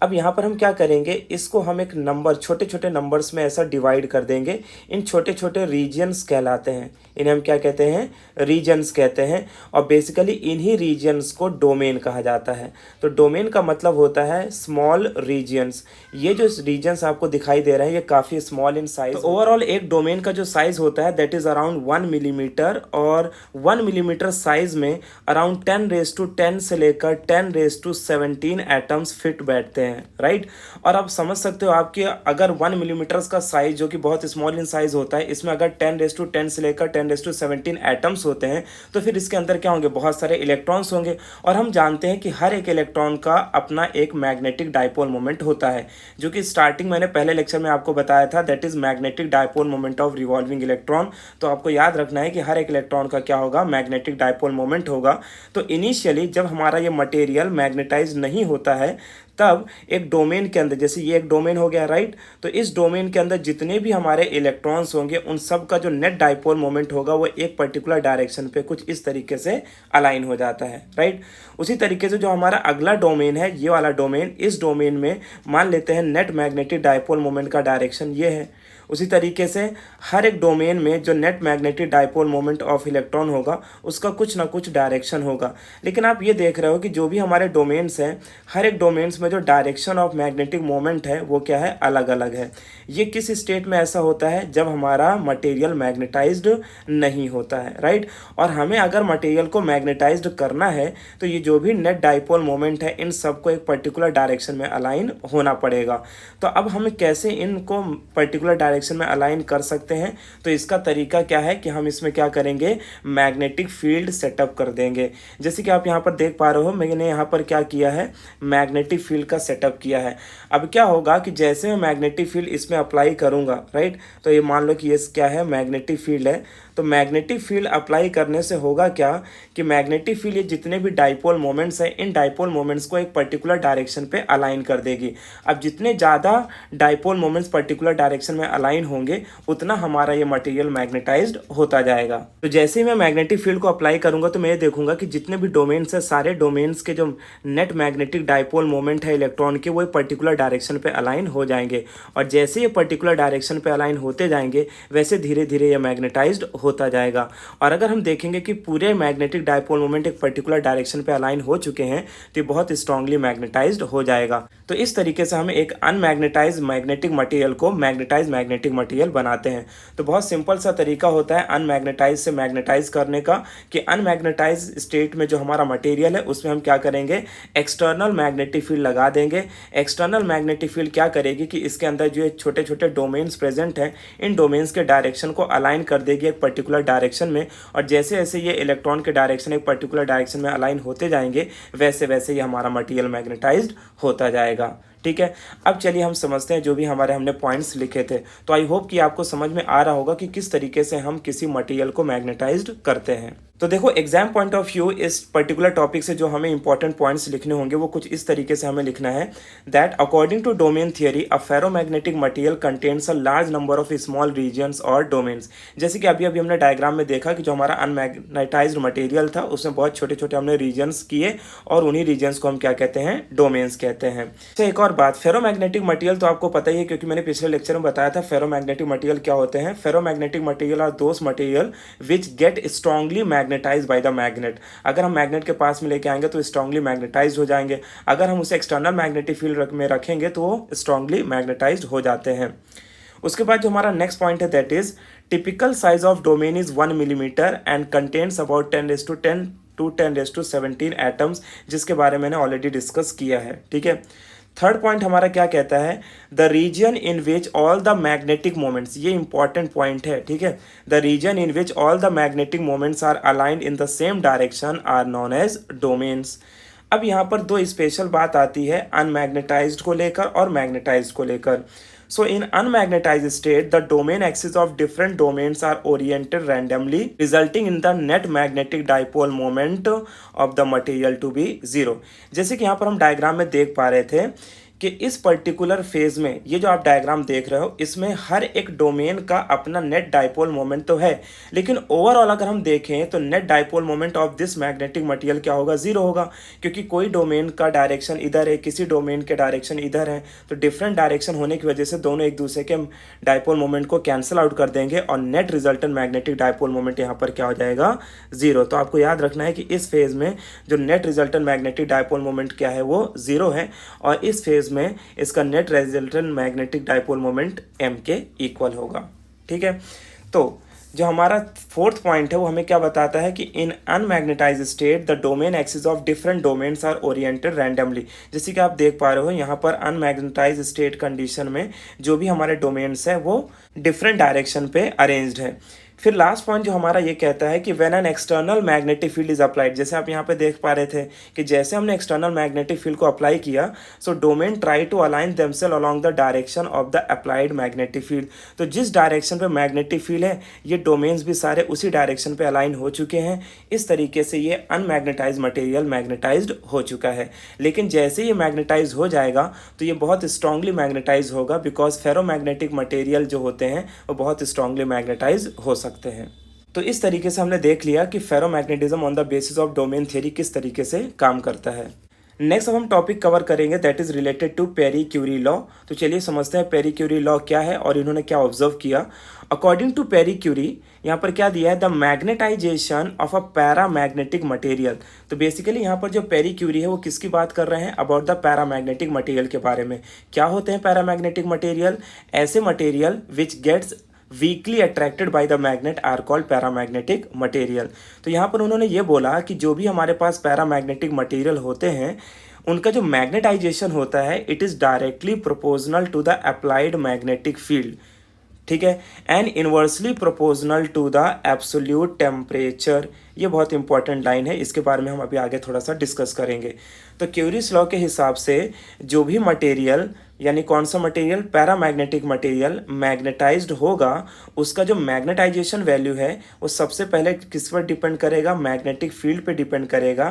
अब यहाँ पर हम क्या करेंगे, इसको हम एक नंबर, छोटे छोटे नंबर्स में ऐसा डिवाइड कर देंगे। इन छोटे छोटे रीजन्स कहलाते हैं, इन्हें हम क्या कहते हैं, रीजन्स कहते हैं। और बेसिकली इन्हीं रीजन्स को डोमेन कहा जाता है। तो डोमेन का मतलब होता है स्मॉल रीजन्स। ये जो रीजन्स आपको दिखाई दे रहे हैं ये काफ़ी स्मॉल इन साइज। तो ओवरऑल एक डोमेन का जो साइज होता है दैट इज़ अराउंड 1 मिलीमीटर, और 1 मिलीमीटर साइज में अराउंड 10⁻10 से लेकर 10⁻17 एटम्स फिट बैठते हैं, राइट। और आप समझ सकते हो आपके अगर 1 मिलीमीटर का साइज जो कि बहुत स्मॉल इन साइज होता है, इसमें अगर 10⁻10 से लेकर 10⁻17 एटम्स होते हैं तो फिर इसके अंदर क्या होंगे, बहुत सारे इलेक्ट्रॉन्स होंगे। और हम जानते हैं कि हर एक इलेक्ट्रॉन का अपना एक मैग्नेटिक डायपोल मोमेंट होता है, जो कि स्टार्टिंग मैंने पहले लेक्चर में आपको बताया था, that is magnetic dipole moment of revolving electron. तो आपको याद रखना है कि हर एक इलेक्ट्रॉन का क्या होगा, मैग्नेटिक डायपोल मोमेंट होगा। तो इनिशियली जब हमारा ये मटेरियल मैग्नेटाइज नहीं होता है तब एक डोमेन के अंदर, जैसे ये एक डोमेन हो गया, राइट। तो इस डोमेन के अंदर जितने भी हमारे इलेक्ट्रॉन्स होंगे उन सब का जो नेट डायपोल मोमेंट होगा वो एक पर्टिकुलर डायरेक्शन पे कुछ इस तरीके से अलाइन हो जाता है, राइट। उसी तरीके से जो हमारा अगला डोमेन है, ये वाला डोमेन, इस डोमेन में मान लेते हैं नेट मैग्नेटिक डायपोल मोमेंट का डायरेक्शन ये है। उसी तरीके से हर एक डोमेन में जो net magnetic dipole moment of electron होगा उसका कुछ ना कुछ डायरेक्शन होगा। लेकिन आप ये देख रहे हो कि जो भी हमारे डोमेन्स हैं, हर एक डोमेन्स में जो डायरेक्शन ऑफ मैग्नेटिक मोमेंट है वो क्या है, अलग अलग है। ये किस स्टेट में ऐसा होता है, जब हमारा मटेरियल मैग्नेटाइज्ड नहीं होता है, राइट। और हमें अगर मटेरियल को मैग्नेटाइज्ड करना है तो ये जो भी नेट डायपोल मोमेंट है इन सबको एक पर्टिकुलर डायरेक्शन में अलाइन होना पड़ेगा। तो अब हम कैसे इनको पर्टिकुलर डायरेक्शन में अलाइन कर सकते हैं, तो इसका तरीका क्या है कि हम इसमें क्या करेंगे, मैग्नेटिक फील्ड सेटअप कर देंगे। जैसे कि आप यहाँ पर देख पा रहे हो, मैंने यहाँ पर क्या किया है, मैग्नेटिक फील्ड का सेटअप किया है। अब क्या होगा कि जैसे मैं मैग्नेटिक फील्ड इसमें अप्लाई करूँगा, राइट, तो ये मान लो कि ये क्या है, मैग्नेटिक फील्ड है। तो मैग्नेटिक फील्ड अप्लाई करने से होगा क्या कि मैग्नेटिक फील्ड ये जितने भी डाइपोल मोमेंट्स हैं इन डाइपोल मोमेंट्स को एक पर्टिकुलर डायरेक्शन पे अलाइन कर देगी। अब जितने ज़्यादा डाइपोल मोमेंट्स पर्टिकुलर डायरेक्शन में अलाइन होंगे उतना हमारा ये मटेरियल मैग्नेटाइज्ड होता जाएगा। तो जैसे ही मैं मैग्नेटिक फील्ड को अप्लाई करूंगा तो मैं ये देखूंगा कि जितने भी डोमेन्स है सारे डोमेन्स के जो नेट मैग्नेटिक डाइपोल मोमेंट है इलेक्ट्रॉन के वो एक पर्टिकुलर डायरेक्शन पे अलाइन हो जाएंगे। और जैसे ये पर्टिकुलर डायरेक्शन पे अलाइन होते जाएंगे वैसे धीरे धीरे ये मैग्नेटाइज्ड होता जाएगा। और अगर हम देखेंगे कि पूरे मैग्नेटिक डायपोल मोमेंट एक पर्टिकुलर डायरेक्शन पे अलाइन हो चुके हैं तो ये बहुत स्ट्रांगली मैग्नेटाइज्ड हो जाएगा। तो इस तरीके से हम एक अनमैग्नेटाइज्ड मैग्नेटिक मटेरियल को मैग्नेटाइज्ड मैग्नेटिक मटेरियल बनाते हैं। तो बहुत सिंपल सा तरीका होता है अनमैग्नेटाइज से मैग्नेटाइज करने का, कि अनमैग्नेटाइज स्टेट में जो हमारा मटेरियल है उसमें हम क्या करेंगे, एक्सटर्नल मैग्नेटिक फील्ड लगा देंगे। एक्सटर्नल मैग्नेटिक फील्ड क्या करेगी कि इसके अंदर जो छोटे छोटे डोमेन्स प्रेजेंट हैं इन डोमेन्स के डायरेक्शन को अलाइन कर देगी एक पर्टिकुलर डायरेक्शन में। और जैसे जैसे ये इलेक्ट्रॉन के डायरेक्शन एक पर्टिकुलर डायरेक्शन में अलाइन होते जाएंगे वैसे वैसे ये हमारा मटेरियल मैग्नेटाइज्ड होता जाएगा। ठीक है, अब चलिए हम समझते हैं जो भी हमने पॉइंट्स लिखे थे। तो आई होप कि आपको समझ में आ रहा होगा कि किस तरीके से हम किसी मटेरियल को मैग्नेटाइज्ड करते हैं। तो देखो, एग्जाम पॉइंट ऑफ व्यू इस पर्टिकुलर टॉपिक से जो हमें इंपॉर्टेंट पॉइंट्स लिखने होंगे वो कुछ इस तरीके से हमें लिखना है that according to domain theory a ferromagnetic material contains a large number of small regions और डोमेन्स। जैसे कि अभी हमने डायग्राम में देखा कि जो हमारा अनमैग्नेटाइज्ड मटेरियल था उसमें बहुत छोटे छोटे हमने रीजन्स किए और उन्हीं रीजन्स को हम क्या कहते हैं, डोमेन्स कहते हैं। तो एक और बात, फेरोमैग्नेटिक मटेरियल तो आपको पता ही है क्योंकि मैंने पिछले लेक्चर में बताया था फेरोमैग्नेटिक मटेरियल क्या होते हैं। Ferromagnetic material are those material which get strongly magnetise by the magnet. अगर हम मैग्नेट के पास में लेके आएंगे तो स्ट्रांगली मैग्नेटाइज हो जाएंगे, अगर हम उसे एक्सटर्नल मैग्नेटिक फील्ड में रखेंगे तो वो स्ट्रांगली मैग्नेटाइज हो जाते हैं। उसके बाद जो हमारा नेक्स्ट पॉइंट है that is typical size of domain is 1 millimetre and contains about 10⁻10 to 10⁻17 atoms, जिसके बारे में मैंने ऑलरेडी डिस्कस किया है। ठीक है, थर्ड पॉइंट हमारा क्या कहता है, the region in which all the magnetic moments, ये इंपॉर्टेंट पॉइंट है। ठीक है, the region in which all the magnetic moments are aligned in the same direction are known as domains. अब यहाँ पर दो स्पेशल बात आती है अनमैग्नेटाइज्ड को लेकर और मैग्नेटाइज्ड को लेकर। So in unmagnetized state, the domain axes of different domains are oriented randomly, resulting in the net magnetic dipole moment of the material to be 0। जैसे कि यहाँ पर हम डायग्राम में देख पा रहे थे कि इस पर्टिकुलर फेज में ये जो आप डायग्राम देख रहे हो इसमें हर एक डोमेन का अपना नेट डाइपोल मोमेंट तो है, लेकिन ओवरऑल अगर हम देखें तो net dipole moment of this magnetic material क्या होगा, 0 होगा, क्योंकि कोई डोमेन का डायरेक्शन इधर है, किसी डोमेन के डायरेक्शन इधर है, तो डिफरेंट डायरेक्शन होने की वजह से दोनों एक दूसरे के डाइपोल मोमेंट को कैंसिल आउट कर देंगे और net resultant magnetic dipole moment यहाँ पर क्या हो जाएगा, 0। तो आपको याद रखना है कि इस फेज में जो net resultant magnetic dipole moment क्या है वो 0 है, और इस फेज में इसका net resultant magnetic dipole moment m के इक्वल होगा। ठीक है, तो जो हमारा फोर्थ पॉइंट है वो हमें क्या बताता है कि in unmagnetised state the domain axis of different domains are oriented randomly. जैसे कि आप देख पा रहे हो यहाँ पर अनमैग्नेटाइज्ड स्टेट कंडीशन में जो भी हमारे डोमेन्स है वो डिफरेंट डायरेक्शन पे अरेंज्ड है। फिर लास्ट पॉइंट जो हमारा ये कहता है कि when an external magnetic field is applied, जैसे आप यहाँ पे देख पा रहे थे कि जैसे हमने एक्सटर्नल मैग्नेटिक फील्ड को अप्लाई किया, so domain try to align themselves along the direction of the applied magnetic field. तो जिस डायरेक्शन पे मैग्नेटिक फील्ड है ये डोमेन्स भी सारे उसी डायरेक्शन पे अलाइन हो चुके हैं। इस तरीके से ये अनमैग्नेटाइज मटेरियल मैग्नेटाइज्ड हो चुका है, लेकिन जैसे ये मैग्नेटाइज हो जाएगा तो ये बहुत स्ट्रांगली मैग्नेटाइज होगा, बिकॉज फेरोमैग्नेटिक मटेरियल जो होते हैं वो बहुत स्ट्रांगली मैग्नेटाइज हो सकते हैं। तो इस तरीके से हमने देख लिया कि ferromagnetism on the basis of domain theory किस तरीके से काम करता है। नेक्स्ट अब हम टॉपिक कवर करेंगे that is related to Pierre Curie law. तो चलिए समझते हैं पेरी क्यूरी लॉ क्या है और इन्होंने क्या ऑब्जर्व किया। अकॉर्डिंग टू पेरी क्यूरी यहाँ पर क्या दिया है, the magnetization of a paramagnetic material. तो बेसिकली यहाँ पर जो पेरी क्यूरी है वो किसकी बात कर रहे हैं, अबाउट द पैरामैग्नेटिक मटेरियल के बारे में। क्या होते हैं पैरामैग्नेटिक मटेरियल, ऐसे material which gets weakly attracted by the magnet are called paramagnetic material. तो यहाँ पर उन्होंने ये बोला कि जो भी हमारे पास पैरामैग्नेटिक मटेरियल होते हैं उनका जो मैग्नेटाइजेशन होता है it is directly proportional to the applied magnetic field. ठीक है, and inversely proportional to the absolute temperature. ये बहुत इंपॉर्टेंट लाइन है, इसके बारे में हम अभी आगे थोड़ा सा डिस्कस करेंगे। तो क्यूरीज लॉ के हिसाब से जो भी मटेरियल, यानी कौन सा मटेरियल, पैरामैग्नेटिक मटेरियल मैग्नेटाइज्ड होगा उसका जो मैग्नेटाइजेशन वैल्यू है वो सबसे पहले किस पर डिपेंड करेगा, मैग्नेटिक फील्ड पे डिपेंड करेगा,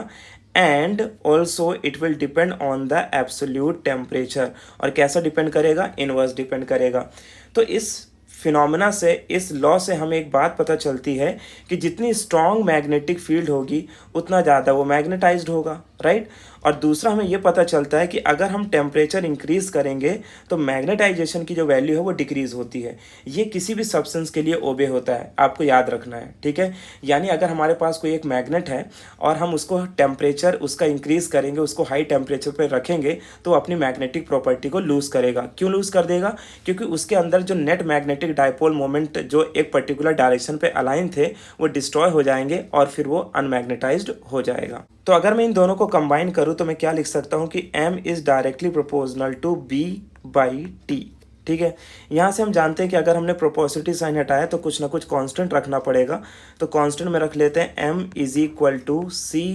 and also it will depend on the absolute temperature. और कैसा डिपेंड करेगा, इनवर्स डिपेंड करेगा। तो इस फिनोमेना से, इस लॉ से हमें एक बात पता चलती है कि जितनी स्ट्रॉन्ग मैग्नेटिक फील्ड होगी उतना ज़्यादा वो मैग्नेटाइज्ड होगा, राइट। और दूसरा हमें ये पता चलता है कि अगर हम टेम्परेचर इंक्रीज करेंगे तो मैग्नेटाइजेशन की जो वैल्यू है वो डिक्रीज होती है। ये किसी भी सब्सटेंस के लिए ओबे होता है, आपको याद रखना है। ठीक है, यानी अगर हमारे पास कोई एक मैग्नेट है और हम उसको टेम्परेचर उसका इंक्रीज करेंगे, उसको हाई टेम्परेचर पर रखेंगे तो अपनी मैग्नेटिक प्रॉपर्टी को लूज़ करेगा। क्यों लूज़ कर देगा, क्योंकि उसके अंदर जो नेट मैग्नेटिक डाइपोल मोमेंट जो एक पर्टिकुलर डायरेक्शन पे अलाइन थे वो डिस्ट्रॉय हो जाएंगे और फिर वो अनमैग्नेटाइज्ड हो जाएगा। तो अगर मैं इन दोनों को कंबाइन करूँ तो मैं क्या लिख सकता हूँ कि m is directly proportional to b by T. ठीक है, यहाँ से हम जानते हैं कि अगर हमने प्रोपोर्शनलिटी साइन हटाया तो कुछ ना कुछ कांस्टेंट रखना पड़ेगा। तो कांस्टेंट में रख लेते हैं m is equal to c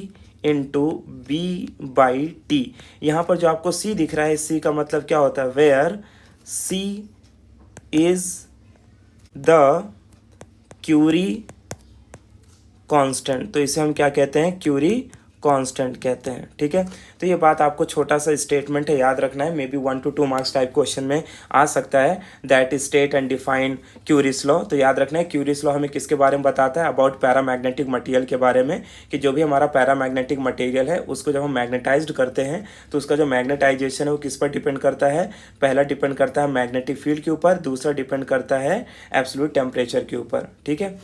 into B by T. यहाँ पर जो आपको c दिख रहा है, c का मतलब क्या होता है, where c is the Curie constant. तो इसे हम क्या कहते हैं, क्यूरी कांस्टेंट कहते हैं। ठीक है, तो ये बात आपको छोटा सा स्टेटमेंट है, याद रखना है। May be 1 to 2 marks type question में आ सकता है, that is state and define curies law. तो याद रखना है क्यूरीज लॉ हमें किसके बारे में बताता है, अबाउट पैरामैग्नेटिक मटेरियल के बारे में, कि जो भी हमारा पैरामैग्नेटिक मटेरियल है उसको जब हम मैग्नेटाइज्ड करते हैं तो उसका जो मैग्नेटाइजेशन है वो किस पर डिपेंड करता है, पहला डिपेंड करता है मैग्नेटिक फील्ड के ऊपर, दूसरा डिपेंड करता है एब्सोल्यूट टेम्परेचर के ऊपर। ठीक है,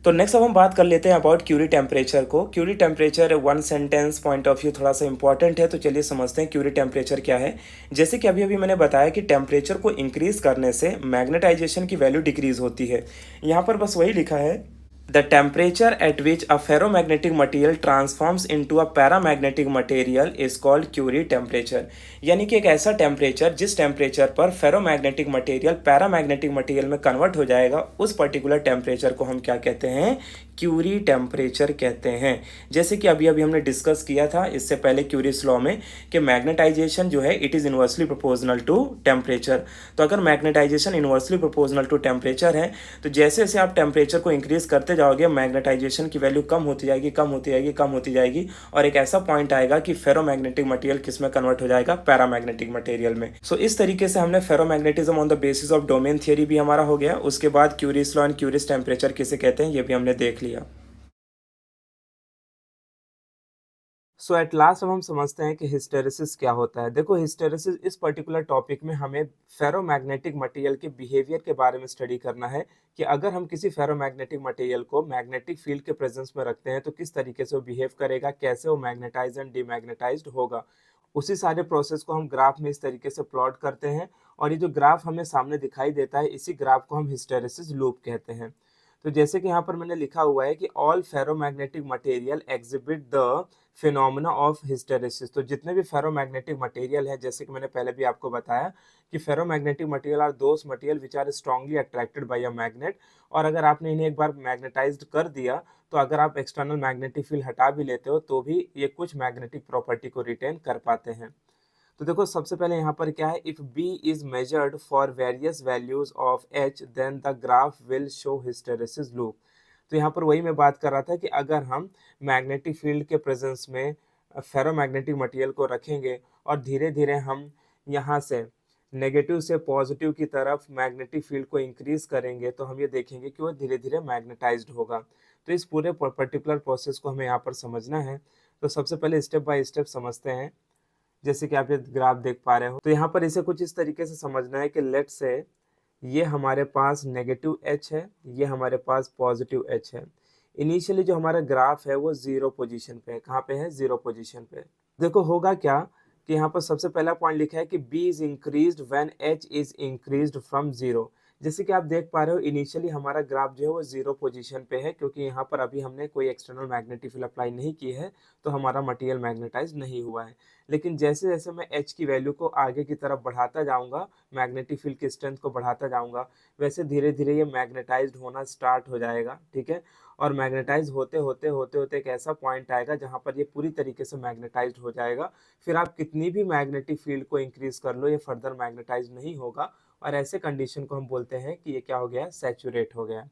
तो नेक्स्ट अब हम बात कर लेते हैं अबाउट क्यूरी टेम्परेचर को। Curie temperature one sentence point of view थोड़ा सा इंपॉर्टेंट है, तो चलिए समझते हैं क्यूरी टेम्परेचर क्या है। जैसे कि अभी अभी मैंने बताया कि टेम्परेचर को इंक्रीज करने से मैग्नेटाइजेशन की वैल्यू डिक्रीज होती है। यहाँ पर बस वही लिखा है, the temperature at which a ferromagnetic material transforms into a paramagnetic material is called Curie temperature। यानी कि एक ऐसा टेम्परेचर जिस टेम्परेचर पर फेरोमैग्नेटिक मटेरियल पैरामैग्नेटिक मटेरियल में कन्वर्ट हो जाएगा, उस पर्टिकुलर टेम्परेचर को हम क्या कहते हैं, क्यूरी टेम्परेचर कहते हैं। जैसे कि अभी अभी हमने डिस्कस किया था इससे पहले क्यूरीज लॉ में कि मैग्नेटाइजेशन जो है it is inversely proportional to temperature. तो अगर magnetisation inversely proportional to temperature है, तो जैसे जैसे आप टेम्परेचर को इंक्रीज करते जाओगे, मैग्नेटाइजेशन की वैल्यू कम होती जाएगी, कम होती जाएगी, कम होती जाएगी, और एक ऐसा पॉइंट आएगा कि फेरोमैग्नेटिक मटेरियल किस में कन्वर्ट हो जाएगा, पैरामैग्नेटिक मटेरियल में। सो इस तरीके से हमने ferromagnetism on the basis of domain theory भी हमारा हो गया। उसके बाद curies law and curies temperature किसे कहते हैं ये भी हमने देख लिया। सो एट लास्ट अब हम समझते हैं कि हिस्टेरेसिस क्या होता है। देखो, हिस्टेरेसिस इस पर्टिकुलर टॉपिक में हमें फेरोमैग्नेटिक मटेरियल के बिहेवियर के बारे में स्टडी करना है कि अगर हम किसी फेरोमैग्नेटिक मटेरियल को मैग्नेटिक फील्ड के प्रेजेंस में रखते हैं तो किस तरीके से वो बिहेव करेगा, कैसे वो मैग्नेटाइज एंड डीमैग्नेटाइज्ड होगा। उसी सारे प्रोसेस को हम ग्राफ में इस तरीके से प्लॉट करते हैं, और ये जो ग्राफ हमें सामने दिखाई देता है, इसी ग्राफ को हम हिस्टेरेसिस लूप कहते हैं। तो जैसे कि यहाँ पर मैंने लिखा हुआ है कि all ferromagnetic material exhibit the phenomena of hysteresis. तो जितने भी फेरोमैग्नेटिक मटेरियल है, जैसे कि मैंने पहले भी आपको बताया कि ferromagnetic material are those material which are strongly attracted by a magnet, और अगर आपने इन्हें एक बार मैग्नेटाइज्ड कर दिया तो अगर आप एक्सटर्नल मैग्नेटिक फील्ड हटा भी लेते हो तो भी ये कुछ मैग्नेटिक प्रॉपर्टी को रिटेन कर पाते हैं। तो देखो, सबसे पहले यहाँ पर क्या है, if B is measured for various values of H then the graph will show hysteresis loop. तो यहाँ पर वही मैं बात कर रहा था कि अगर हम मैग्नेटिक फील्ड के प्रेजेंस में फेरोमैग्नेटिक मटेरियल को रखेंगे और धीरे धीरे हम यहाँ से नेगेटिव से पॉजिटिव की तरफ मैग्नेटिक फील्ड को इंक्रीज करेंगे, तो हम ये देखेंगे कि वो धीरे धीरे मैग्नेटाइज्ड होगा। तो इस पूरे पर्टिकुलर प्रोसेस को हमें यहाँ पर समझना है। तो सबसे पहले स्टेप बाय स्टेप समझते हैं। जैसे कि आप ये ग्राफ देख पा रहे हो, तो यहाँ पर इसे कुछ इस तरीके से समझना है कि लेट से ये हमारे पास नेगेटिव एच है, ये हमारे पास पॉजिटिव एच है। इनिशियली जो हमारा ग्राफ है वो जीरो पोजीशन पे है। कहाँ पे है? जीरो पोजीशन पे। देखो होगा क्या कि यहाँ पर सबसे पहला पॉइंट लिखा है कि B is increased when H is increased from zero. जैसे कि आप देख पा रहे हो, इनिशियली हमारा ग्राफ जो है वो जीरो पोजीशन पे है, क्योंकि यहाँ पर अभी हमने कोई एक्सटर्नल मैग्नेटिक फील्ड अप्लाई नहीं की है, तो हमारा मटेरियल मैग्नेटाइज नहीं हुआ है। लेकिन जैसे जैसे मैं एच की वैल्यू को आगे की तरफ बढ़ाता जाऊंगा, मैग्नेटिक फील्ड की स्ट्रेंथ को बढ़ाता जाऊंगा, वैसे धीरे धीरे ये मैग्नेटाइज्ड होना स्टार्ट हो जाएगा। ठीक है, और मैग्नेटाइज होते होते होते होते एक ऐसा पॉइंट आएगा जहाँ पर ये पूरी तरीके से मैग्नेटाइज्ड हो जाएगा। फिर आप कितनी भी मैग्नेटिक फील्ड को इंक्रीज कर लो, ये फर्दर मैग्नेटाइज नहीं होगा, और ऐसे कंडीशन को हम बोलते हैं कि ये क्या हो गया, सैचुरेट हो गया।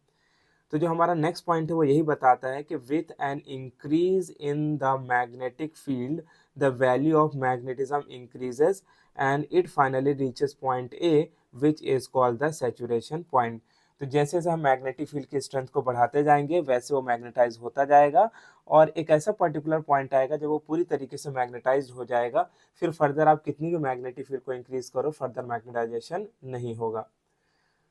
तो जो हमारा नेक्स्ट पॉइंट है वो यही बताता है कि with an increase in the magnetic field the value of magnetism increases and it finally reaches point A which is called the saturation point. तो जैसे जैसे हम मैग्नेटिक फील्ड की स्ट्रेंथ को बढ़ाते जाएंगे वैसे वो मैग्नेटाइज होता जाएगा, और एक ऐसा पर्टिकुलर पॉइंट आएगा जब वो पूरी तरीके से मैग्नेटाइज हो जाएगा। फिर फर्दर आप कितनी भी मैग्नेटिक फील्ड को इंक्रीज करो, फर्दर मैग्नेटाइजेशन नहीं होगा।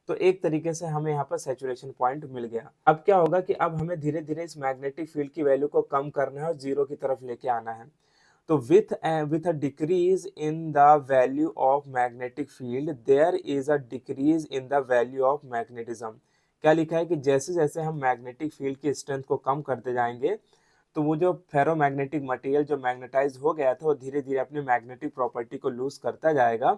तो एक तरीके से हमें यहाँ पर सैचुरेशन पॉइंट मिल गया। अब क्या होगा कि अब हमें धीरे धीरे इस मैग्नेटिक फील्ड की वैल्यू को कम करना है और जीरो की तरफ लेके आना है। तो with a decrease in the value of magnetic field there is a decrease in the value of magnetism. क्या लिखा है कि जैसे जैसे हम मैग्नेटिक फील्ड की स्ट्रेंथ को कम करते जाएंगे, तो वो जो फेरोमैग्नेटिक मटेरियल जो मैग्नेटाइज हो गया था वो धीरे धीरे अपनी मैग्नेटिक प्रॉपर्टी को लूज करता जाएगा,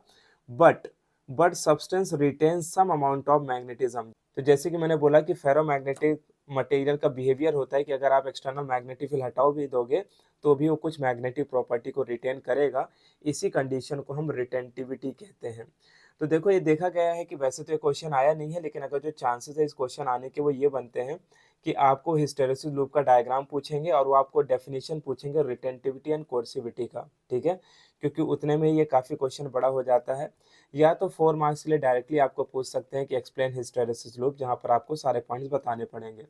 but substance retain some amount of magnetism. तो जैसे कि मैंने बोला कि फेरोमैग्नेटिक मटेरियल का बिहेवियर होता है कि अगर आप एक्सटर्नल मैग्नेटिक फील्ड हटाओ भी दोगे तो भी वो कुछ मैग्नेटिक प्रॉपर्टी को रिटेन करेगा। इसी कंडीशन को हम रिटेंटिविटी कहते हैं। तो देखो, ये देखा गया है कि वैसे तो ये क्वेश्चन आया नहीं है, लेकिन अगर जो चांसेस है इस क्वेश्चन आने के वो ये बनते हैं कि आपको हिस्टेरेसिस लूप का डायग्राम पूछेंगे और वो आपको डेफिनेशन पूछेंगे रिटेंटिविटी एंड कोर्सिविटी का। ठीक है, क्योंकि उतने में ये काफ़ी क्वेश्चन बड़ा हो जाता है। या तो 4 मार्क्स के लिए डायरेक्टली आपको पूछ सकते हैं कि एक्सप्लेन हिस्टेरेसिस लूप, जहाँ पर आपको सारे पॉइंट्स बताने पड़ेंगे।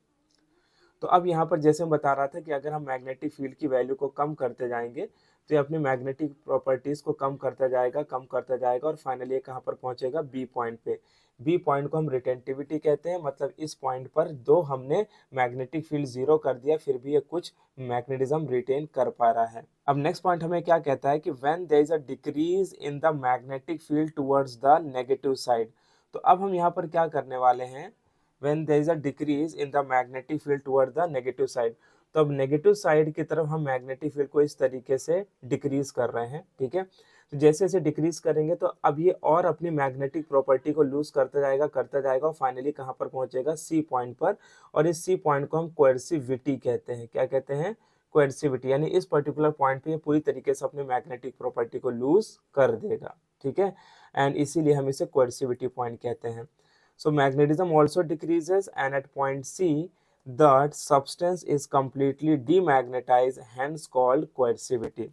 तो अब यहाँ पर जैसे मैं बता रहा था कि अगर हम मैग्नेटिक फील्ड की वैल्यू को कम करते जाएंगे तो ये अपनी मैग्नेटिक प्रॉपर्टीज को कम करता जाएगा और फाइनली ये कहाँ पर पहुंचेगा, बी पॉइंट पे। बी पॉइंट को हम रिटेंटिविटी कहते हैं, मतलब इस पॉइंट पर दो हमने मैग्नेटिक फील्ड जीरो कर दिया फिर भी ये कुछ मैग्नेटिज्म रिटेन कर पा रहा है। अब नेक्स्ट पॉइंट हमें क्या कहता है कि when there is a decrease in the magnetic field towards the negative side. तो अब हम यहाँ पर क्या करने वाले हैं, when there is a decrease in the magnetic field toward the negative side। तो अब नेगेटिव साइड की तरफ हम मैग्नेटिक फील्ड को इस तरीके से डिक्रीज कर रहे हैं, ठीक है। तो जैसे जैसे डिक्रीज करेंगे तो अब ये और अपनी मैग्नेटिक प्रॉपर्टी को लूज करता जाएगा और फाइनली कहाँ पर पहुंचेगा, सी पॉइंट पर। और इस सी पॉइंट को हम कोएर्सिविटी कहते हैं। क्या कहते हैं, कोएर्सिविटी, यानी इस पर्टिकुलर पॉइंट पे ये पूरी तरीके से अपनी मैग्नेटिक प्रॉपर्टी को लूज कर देगा, ठीक है। एंड इसीलिए हम इसे कोएर्सिविटी पॉइंट कहते हैं। So magnetism also decreases and at point C the substance is completely demagnetized, hence called coercivity।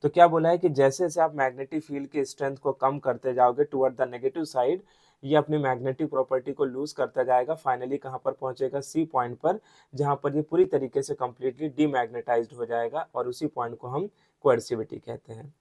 तो क्या बोला है कि जैसे जैसे आप मैग्नेटिक फील्ड की स्ट्रेंथ को कम करते जाओगे टुवर्ड द नेगेटिव साइड, ये अपनी मैग्नेटिक प्रॉपर्टी को लूज करता जाएगा, फाइनली कहाँ पर पहुंचेगा, सी पॉइंट पर, जहां पर ये पूरी तरीके से कंप्लीटली डीमैग्नेटाइज्ड हो जाएगा और उसी पॉइंट को हम कोएर्सिविटी कहते हैं।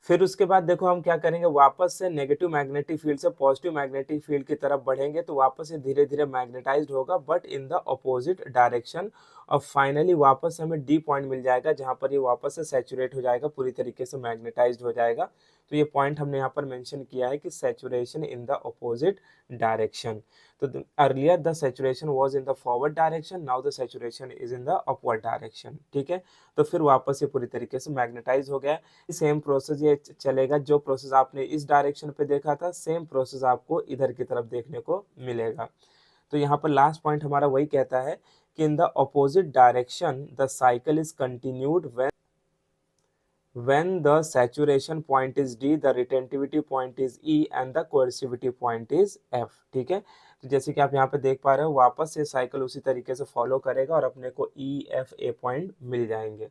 फिर उसके बाद देखो हम क्या करेंगे, वापस से नेगेटिव मैग्नेटिक फील्ड से पॉजिटिव मैग्नेटिक फील्ड की तरफ बढ़ेंगे तो वापस से धीरे धीरे मैग्नेटाइज्ड होगा but in the opposite direction. और फाइनली वापस हमें डी पॉइंट मिल जाएगा जहां पर ये वापस से सैचुरेट हो जाएगा, पूरी तरीके से मैग्नेटाइज्ड हो जाएगा। तो ये पॉइंट हमने यहाँ पर मेंशन किया है कि saturation in the opposite direction. तो earlier the saturation was in the forward direction, now the saturation is in the upward direction, ठीक है। तो फिर वापस ये पूरी तरीके से मैग्नेटाइज हो गया। सेम प्रोसेस ये चलेगा, जो प्रोसेस आपने इस डायरेक्शन पे देखा था सेम प्रोसेस आपको इधर की तरफ देखने को मिलेगा। तो यहाँ पर लास्ट पॉइंट हमारा वही कहता है कि इन the opposite direction the cycle is continued when the saturation point is D, the retentivity point is E and the coercivity point is F, ठीक है। तो जैसे कि आप यहाँ पे देख पा रहे हो वापस से साइकिल उसी तरीके से फॉलो करेगा और अपने को E, F, A पॉइंट मिल जाएंगे।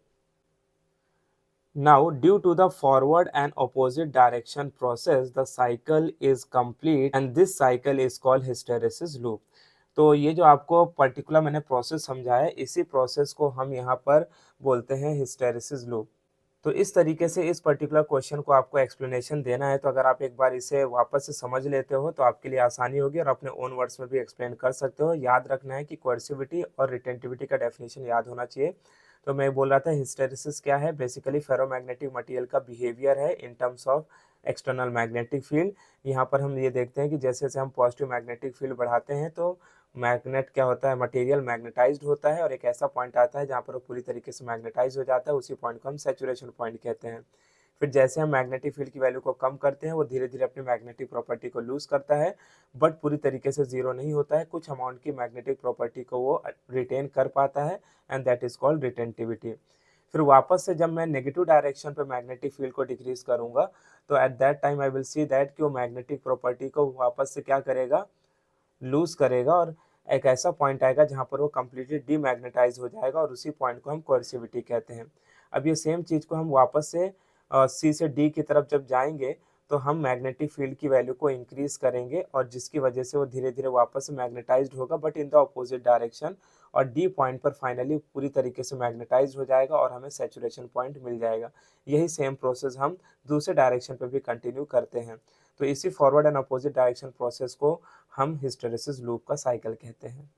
Now, due to the forward and opposite direction process, the cycle is complete and this cycle is called hysteresis loop। तो ये जो आपको पर्टिकुलर मैंने प्रोसेस समझाया है, इसी प्रोसेस को हम यहाँ पर बोलते हैं हिस्टेरेसिस लूप। तो इस तरीके से इस पर्टिकुलर क्वेश्चन को आपको एक्सप्लेनेशन देना है, तो अगर आप एक बार इसे वापस से समझ लेते हो तो आपके लिए आसानी होगी और अपने ओन वर्ड्स में भी एक्सप्लेन कर सकते हो। याद रखना है कि कोएर्सिविटी और रिटेंटिविटी का डेफिनेशन याद होना चाहिए। तो मैं बोल रहा था हिस्टेरेसिस क्या है, बेसिकली फेरोमैग्नेटिक मटेरियल का बिहेवियर है in terms of external magnetic field. यहाँ पर हम ये देखते हैं कि जैसे जैसे हम पॉजिटिव मैग्नेटिक फील्ड बढ़ाते हैं तो मैग्नेट क्या होता है, मटेरियल मैग्नेटाइज्ड होता है और एक ऐसा पॉइंट आता है जहाँ पर वो पूरी तरीके से मैग्नेटाइज हो जाता है, उसी पॉइंट को हम सैचुरेशन पॉइंट कहते हैं। फिर जैसे हम मैग्नेटिक फील्ड की वैल्यू को कम करते हैं वो धीरे धीरे अपनी मैग्नेटिक प्रॉपर्टी को लूज करता है बट पूरी तरीके से जीरो नहीं होता है, कुछ अमाउंट की मैग्नेटिक प्रॉपर्टी को वो रिटेन कर पाता है and that is called retentivity. फिर वापस से जब मैं नेगेटिव डायरेक्शन पे मैग्नेटिक फील्ड को डिक्रीज करूंगा तो at that time I will see that कि वो मैग्नेटिक प्रॉपर्टी को वापस से क्या करेगा, लूज करेगा और एक ऐसा पॉइंट आएगा जहां पर वो कम्प्लीटली डीमैग्नेटाइज हो जाएगा और उसी पॉइंट को हम कोएर्सिविटी कहते हैं। अब ये सेम चीज़ को हम वापस से सी से डी की तरफ जब जाएंगे तो हम मैग्नेटिक फील्ड की वैल्यू को इंक्रीज करेंगे और जिसकी वजह से वो धीरे धीरे वापस से मैग्नेटाइज्ड होगा but in the opposite direction और डी पॉइंट पर फाइनली पूरी तरीके से मैग्नेटाइज हो जाएगा और हमें सैचुरेशन पॉइंट मिल जाएगा। यही सेम प्रोसेस हम दूसरे डायरेक्शन पर भी कंटिन्यू करते हैं। तो इसी forward and opposite direction process को हम हिस्टेरेसिस लूप का साइकिल कहते हैं।